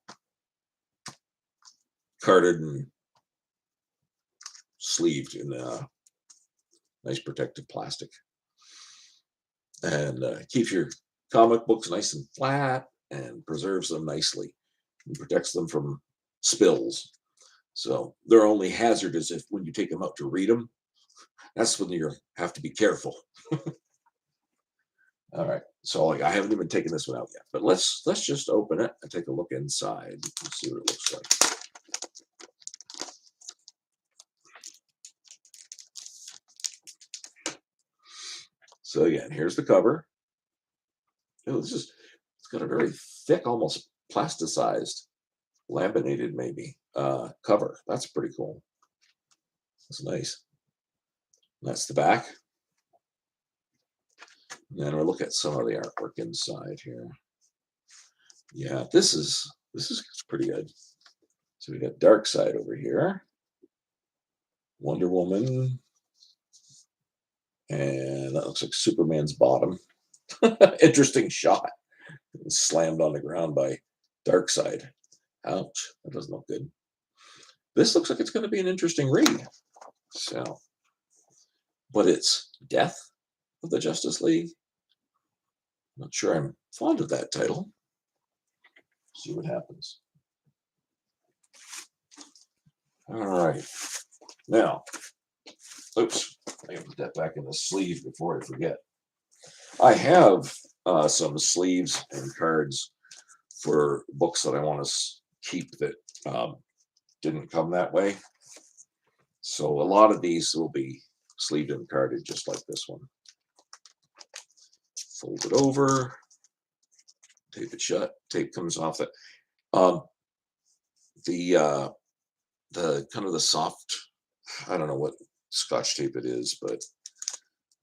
[SPEAKER 1] carded and sleeved in nice protective plastic, and keeps your comic books nice and flat and preserves them nicely and protects them from spills. So they're only hazardous if when you take them out to read them. That's when you have to be careful. All right, so like I haven't even taken this one out yet, but let's just open it and take a look inside and see what it looks like. So again, here's the cover. Oh, it's got a very thick, almost plasticized, laminated maybe cover. That's pretty cool. That's nice. That's the back. And then we'll look at some of the artwork inside here. Yeah, this is pretty good. So we got Darkseid over here, Wonder Woman, and that looks like Superman's bottom. Interesting shot. Slammed on the ground by Darkseid. Ouch, that doesn't look good. This looks like it's going to be an interesting read. So, but it's Death of the Justice League. Not sure I'm fond of that title. See what happens. All right. Now, oops, I can put that back in the sleeve before I forget. I have some sleeves and cards for books that I want to keep that didn't come that way. So a lot of these will be sleeved and carded just like this one. Fold it over, tape it shut. Tape comes off it. The kind of the soft, I don't know what Scotch tape it is, but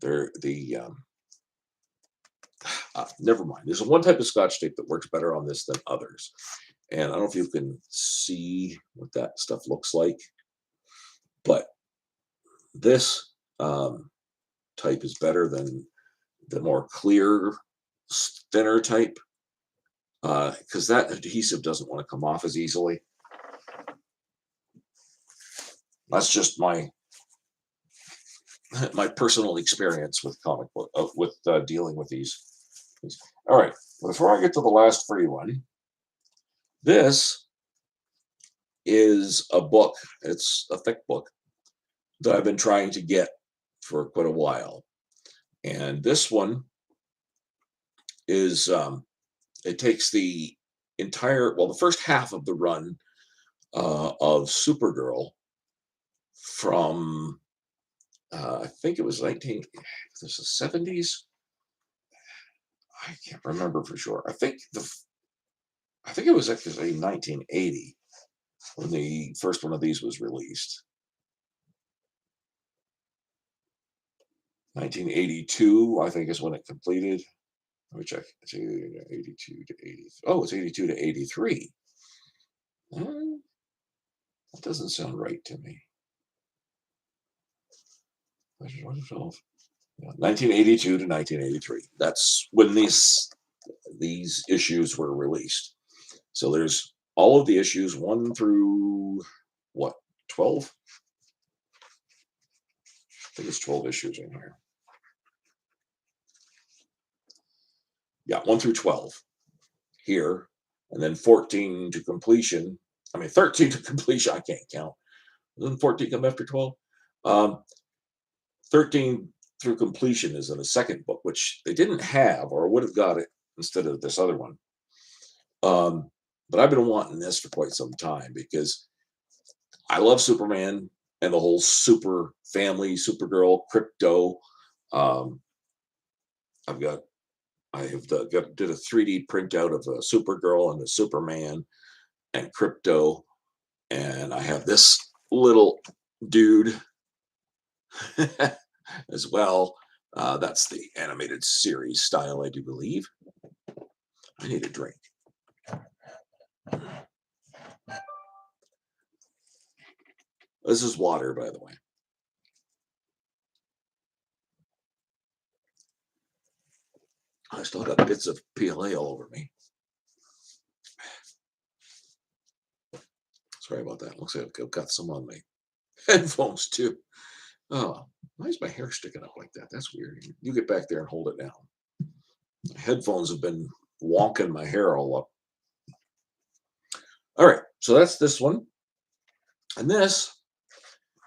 [SPEAKER 1] they're never mind. There's one type of Scotch tape that works better on this than others. And I don't know if you can see what that stuff looks like, but this type is better than the more clear, thinner type, because that adhesive doesn't want to come off as easily. That's just my personal experience with comic book with dealing with these. All right, before I get to the last free one, this is a book. It's a thick book that I've been trying to get for quite a while, and this one is it takes the the first half of the run of Supergirl from I think it was the 70s. I can't remember for sure. I think it was actually 1980 when the first one of these was released. 1982, I think, is when it completed. Let me check. It's 82 to 80. Oh, it's 82 to 83. That doesn't sound right to me. Yeah, 1982 to 1983. That's when these issues were released. So there's all of the issues, one through what, 12? I think it's 12 issues in here. Yeah, 1 through 12 here, and then 14 to completion. I mean, 13 to completion. I can't count. Doesn't 14 come after 12? Um, 13 through completion is in the second book, which they didn't have or would have got it instead of this other one. Um, but I've been wanting this for quite some time because I love Superman and the whole super family, Supergirl, Crypto. Um, I've got I have did a 3D printout of a Supergirl and a Superman and Crypto, and I have this little dude as well. That's the animated series style, I do believe. I need a drink. This is water, by the way. I still got bits of PLA all over me. Sorry about that. Looks like I've got some on my headphones too. Oh, why is my hair sticking up like that? That's weird. You get back there and hold it down. Headphones have been wonking my hair all up. All right, so that's this one. And this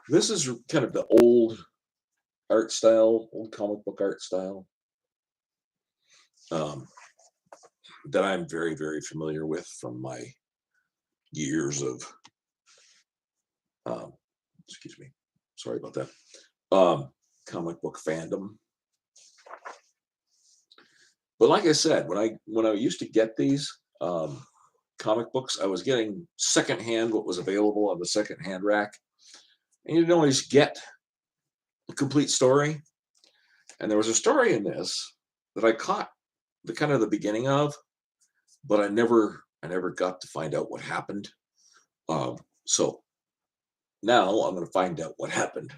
[SPEAKER 1] is kind of the old art style, old comic book art style, um, that I'm very, very familiar with from my years of, um, excuse me, sorry about that, comic book fandom. But like I said, when I used to get these comic books, I was getting secondhand what was available on the secondhand rack, and you didn't always get a complete story. And there was a story in this that I caught the kind of the beginning of, but I never got to find out what happened. So now I'm going to find out what happened.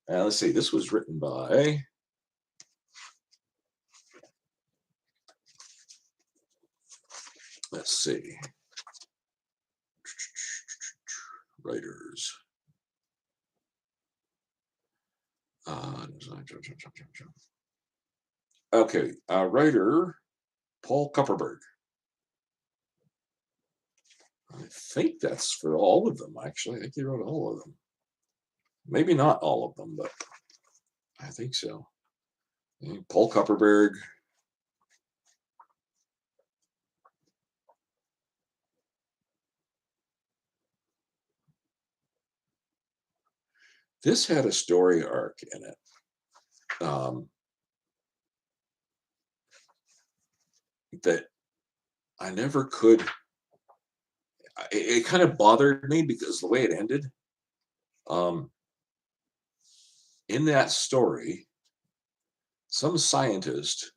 [SPEAKER 1] Let's see. This was written by. Let's see. Writers. Okay, writer Paul Kupperberg. I think that's for all of them, actually. I think he wrote all of them. Maybe not all of them, but I think so. Paul Kupperberg. This had a story arc in it. That I never could. It kind of bothered me because the way it ended. Um, in that story, some scientist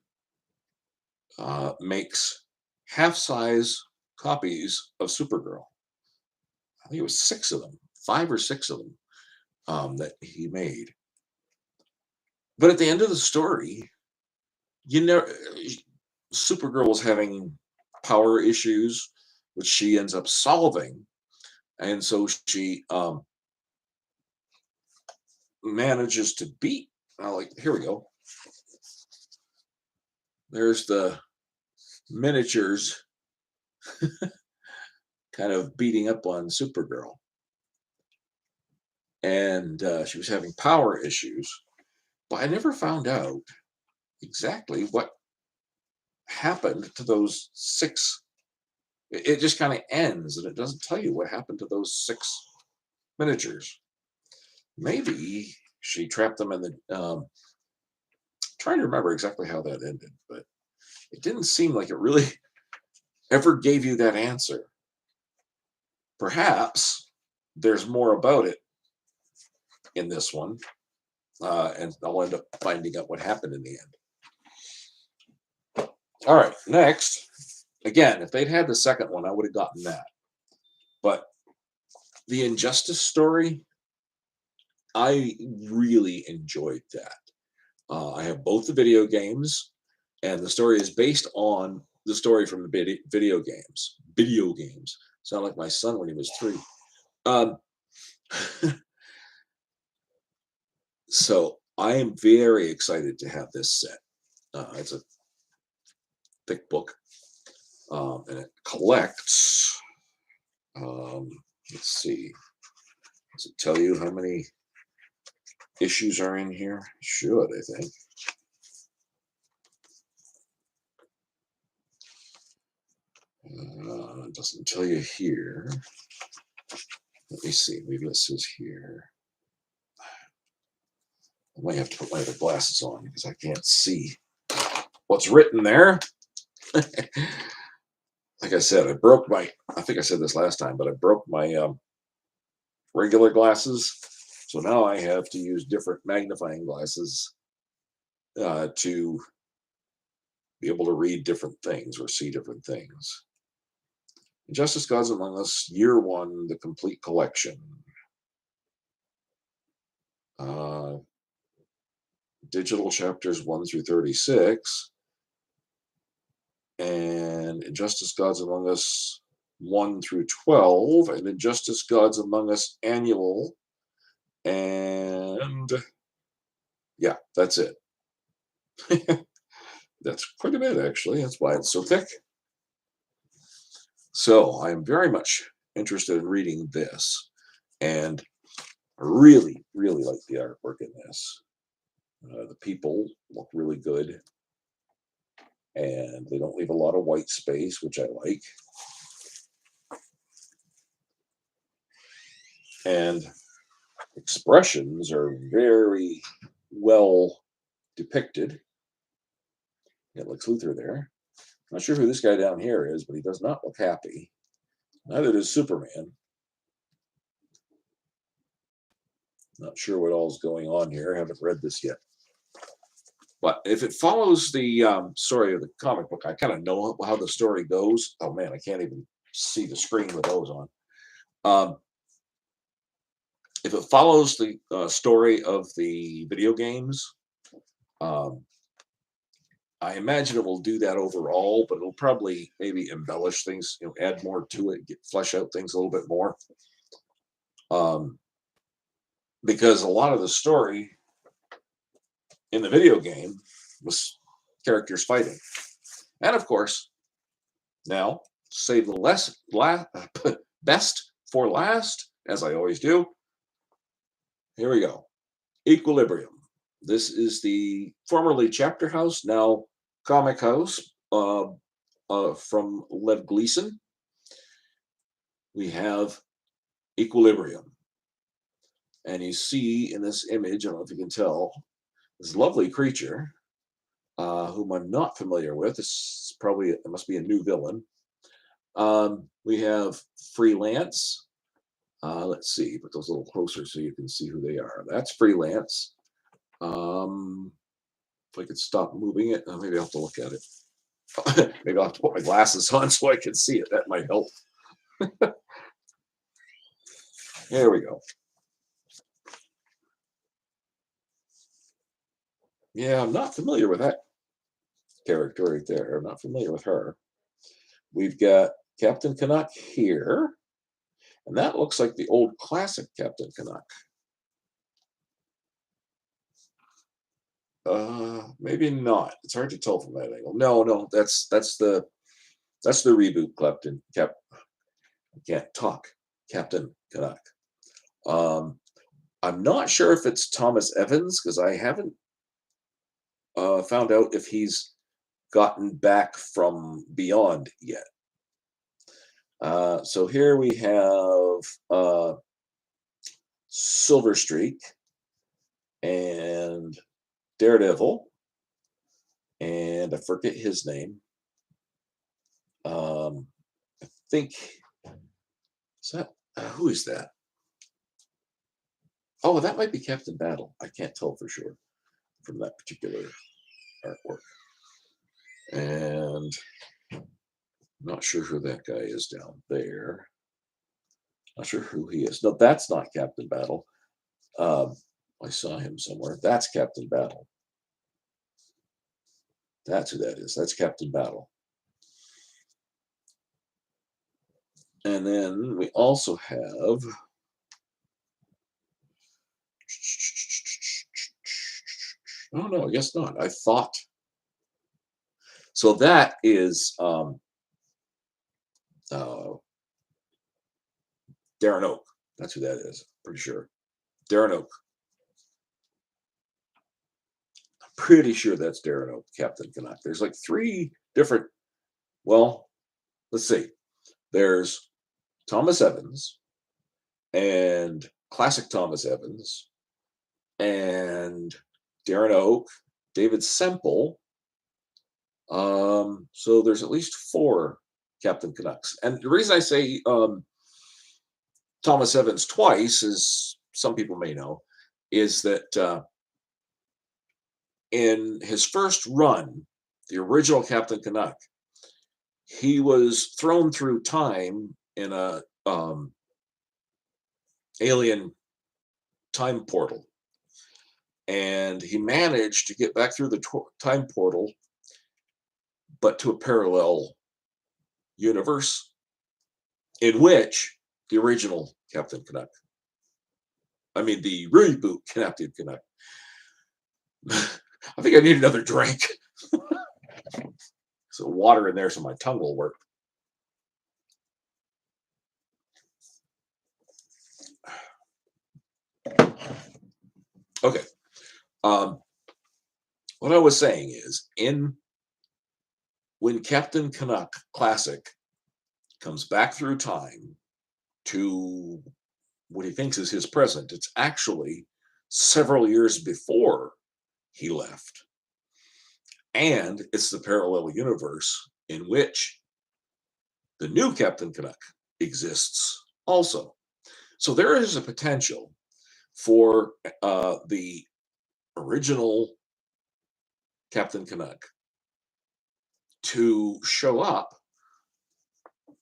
[SPEAKER 1] makes half-size copies of Supergirl. I think it was 6 of them, 5 or 6 of them, that he made. But at the end of the story, you know, Supergirl was having power issues, which she ends up solving, and so she manages to beat. Like, here we go. There's the miniatures kind of beating up on Supergirl. And she was having power issues, but I never found out exactly what happened to those 6. It just kind of ends and it doesn't tell you what happened to those 6 miniatures. Maybe she trapped them in the. Trying to remember exactly how that ended, but it didn't seem like it really ever gave you that answer. Perhaps there's more about it in this one, and I'll end up finding out what happened in the end. All right, next. Again, if they'd had the second one, I would have gotten that. But the Injustice story, I really enjoyed that. I have both the video games, and the story is based on the story from the video games. Video games. Sound like my son when he was 3. Um, so I am very excited to have this set. It's a thick book, and it collects. Um, let's see. Does it tell you how many issues are in here? Should, I think. It doesn't tell you here. Let me see. Maybe it says here. I might have to put my other glasses on because I can't see what's written there. Like I said, I think I said this last time, but I broke my regular glasses. So now I have to use different magnifying glasses to be able to read different things or see different things. Justice Gods Among Us, Year One, the complete collection. Digital chapters 1 through 36. And Injustice Gods Among Us 1 through 12, and Injustice Gods Among Us Annual. And yeah, that's it. That's quite a bit, actually. That's why it's so thick. So I'm very much interested in reading this. And I really, really like the artwork in this. The people look really good. And they don't leave a lot of white space, which I like. And expressions are very well depicted. Got Lex Luthor there. Not sure who this guy down here is, but he does not look happy. Neither does Superman. Not sure what all's going on here. I haven't read this yet. But if it follows the story of the comic book, I kind of know how the story goes. Oh man, I can't even see the screen with those on. If it follows the story of the video games, I imagine it will do that overall, but it'll probably maybe embellish things, add more to it, flesh out things a little bit more. Because a lot of the story in the video game was characters fighting. And of course, now save the best for last, as I always do. Here we go. Equilibrium. This is the formerly Chapter House, now Comic House, from Lev Gleason. We have Equilibrium. And you see in this image, I don't know if you can tell, this lovely creature, whom I'm not familiar with. It must be a new villain. We have Freelance. Let's see, put those a little closer so you can see who they are. That's Freelance. If I could stop moving it, maybe I'll have to look at it. Maybe I'll have to put my glasses on so I can see it. That might help. There we go. Yeah, I'm not familiar with that character right there. I'm not familiar with her. We've got Captain Canuck here. And that looks like the old classic Captain Canuck. Maybe not. It's hard to tell from that angle. No, that's the reboot I can't talk. Captain Canuck. I'm not sure if it's Thomas Evans because I haven't found out if he's gotten back from Beyond yet. So here we have Silver Streak and Daredevil, and I forget his name. I think who is that? Oh, that might be Captain Battle. I can't tell for sure from that particular artwork. And I'm not sure who that guy is down there. Not sure who he is. No, that's not Captain Battle. Um, I saw him somewhere. That's Captain Battle. That's who that is. That's Captain Battle. And then we also have. Oh no, I guess not. I thought so. That is uh, Darren Oak. That's who that is. Pretty sure. Darren Oak. Pretty sure that's Darren Oak, Captain Canuck. There's like three different. Well, let's see. There's Thomas Evans and classic Thomas Evans and Darren Oak, David Semple. So there's at least four Captain Canucks. And the reason I say Thomas Evans twice, as some people may know, is that in his first run, the original Captain Canuck, he was thrown through time in a alien time portal, and he managed to get back through the time portal, but to a parallel universe in which the original Captain Canuck, I mean the reboot Captain Canuck. I think I need another drink. So water in there so my tongue will work. Okay. Um, what I was saying is, in when Captain Canuck Classic comes back through time to what he thinks is his present, it's actually several years before he left. And it's the parallel universe in which the new Captain Canuck exists also. So there is a potential for the original Captain Canuck to show up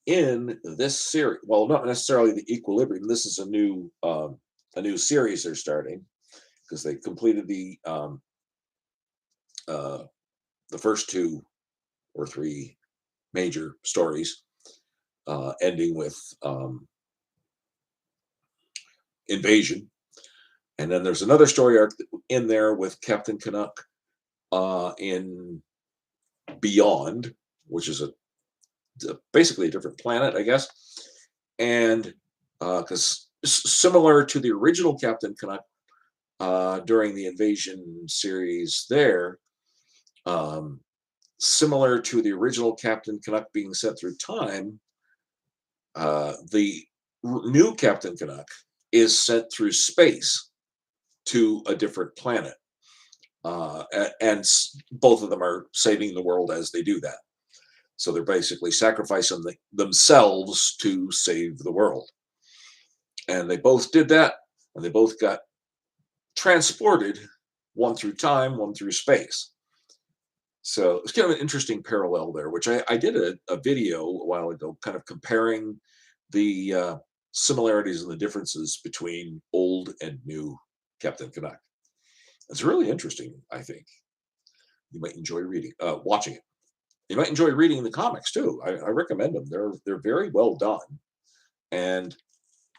[SPEAKER 1] in this series. Well, not necessarily the Equilibrium. This is a new series they're starting because they completed uh, the first two or three major stories, ending with Invasion. And then there's another story arc in there with Captain Canuck in Beyond, which is basically a different planet, I guess. And because similar to the original Captain Canuck during the Invasion series, there, um, similar to the original Captain Canuck being sent through time, the new Captain Canuck is sent through space to a different planet. And both of them are saving the world as they do that. So they're basically sacrificing themselves to save the world. And they both did that, and they both got transported, one through time, one through space. So it's kind of an interesting parallel there, which I did a video a while ago, kind of comparing the similarities and the differences between old and new Captain Canuck. It's really interesting, I think. You might enjoy watching it. You might enjoy reading the comics too. I recommend them. They're very well done, and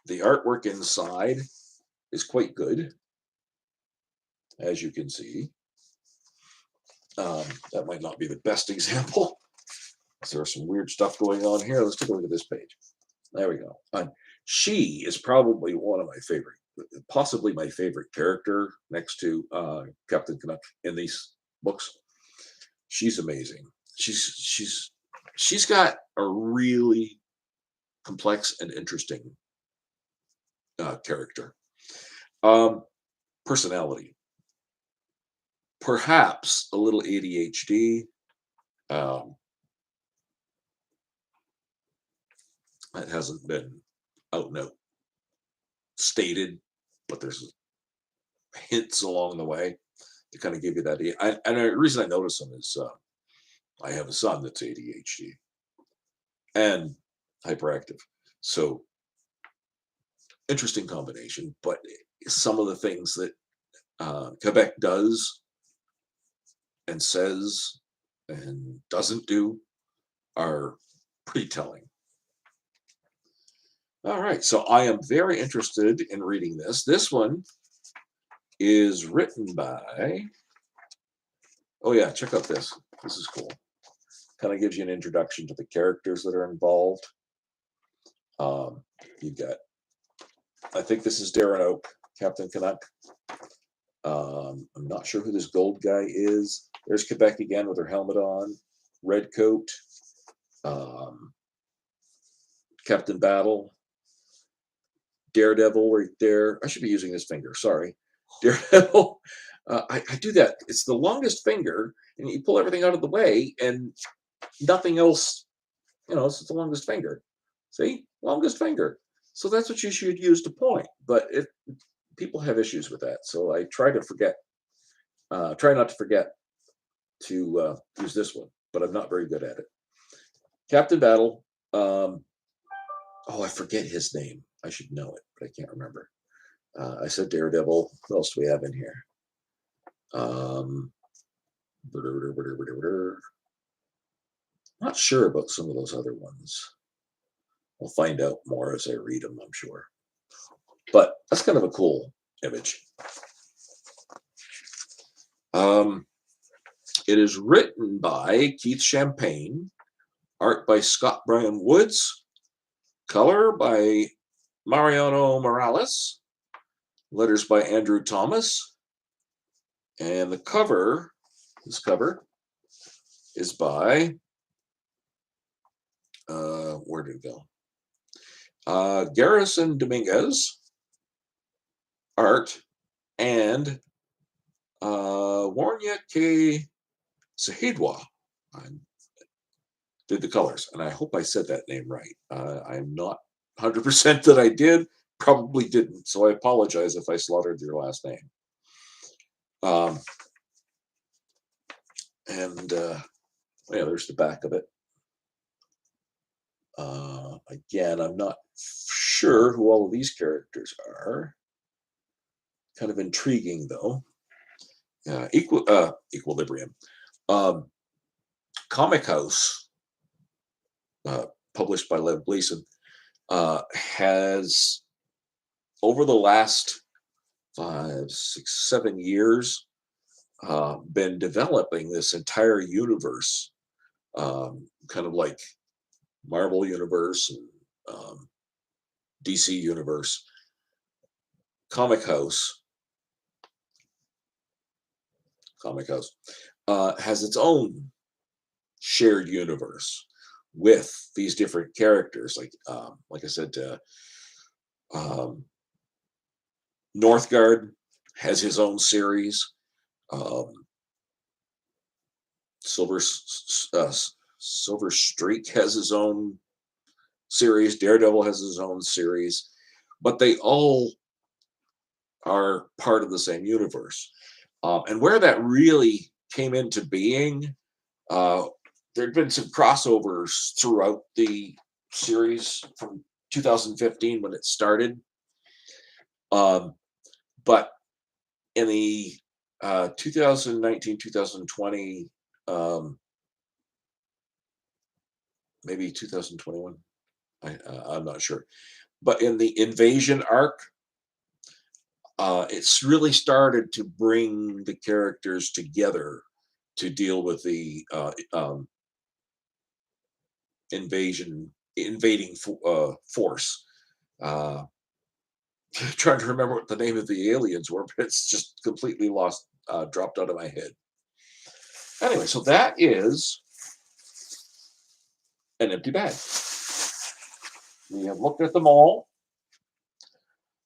[SPEAKER 1] the artwork inside is quite good, as you can see. That might not be the best example. There's some weird stuff going on here. Let's take a look at this page. There we go. She is probably one of my favorite, possibly my favorite character next to Captain Canuck in these books. She's amazing. She's got a really complex and interesting character. Personality, perhaps a little ADHD. Um, that hasn't been out and out stated, but there's hints along the way to kind of give you that. And the reason I notice them is I have a son that's ADHD and hyperactive. So interesting combination, but some of the things that Quebec does and says and doesn't do are pretty telling. All right, so I am very interested in reading this. This one is written by, oh yeah, check out this. This is cool. Kind of gives you an introduction to the characters that are involved. You've got, I think this is Darren Oak, Captain Canuck. I'm not sure who this gold guy is. There's Quebec again with her helmet on, red coat. Captain Battle, Daredevil right there. I should be using this finger, sorry. Daredevil. I do that. It's the longest finger, and you pull everything out of the way, and nothing else, it's the longest finger. See? Longest finger. So that's what you should use to point. But people have issues with that. So I try to forget, try not to forget to use this one, but I'm not very good at it. Captain Battle. I forget his name. I should know it, but I can't remember. I said Daredevil. What else do we have in here? Not sure about some of those other ones. We'll find out more as I read them, I'm sure. But that's kind of a cool image. It is written by Keith Champagne, art by Scott Brian Woods, color by Mariano Morales, letters by Andrew Thomas, and the cover, this cover, is by, where did it go? Garrison Dominguez, art, and Warnya K. Sahidwa did the colors, and I hope I said that name right. I'm not 100% that I did, probably didn't, so I apologize if I slaughtered your last name. Yeah, there's the back of it. Again, I'm not sure who all of these characters are. Kind of intriguing, though. Equilibrium. Comic House, published by Lev Gleason, has, over the last 5, 6, 7 years, been developing this entire universe, kind of like Marvel Universe and DC Universe. Comic House has its own shared universe with these different characters. Like I said, Northgard has his own series. Silver Streak has his own series. Daredevil has his own series, but they all are part of the same universe. And where that really came into being, there'd been some crossovers throughout the series from 2015 when it started. But in the 2019, 2020, maybe 2021, I'm not sure. But in the Invasion arc, it's really started to bring the characters together to deal with the invading force. Trying to remember what the name of the aliens were, but it's just completely lost, dropped out of my head. Anyway, so that is an empty bag. We have looked at them all.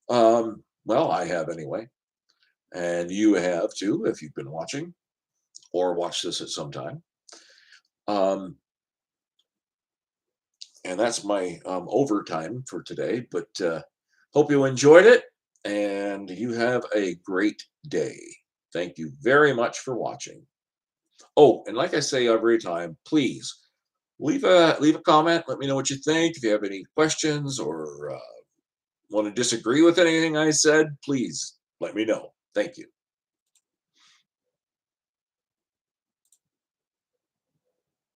[SPEAKER 1] Well, I have anyway, and you have too if you've been watching or watched this at some time. And that's my overtime for today, but hope you enjoyed it, and you have a great day. Thank you very much for watching. Oh, and like I say every time, please leave a comment. Let me know what you think. If you have any questions or want to disagree with anything I said, please let me know. Thank you.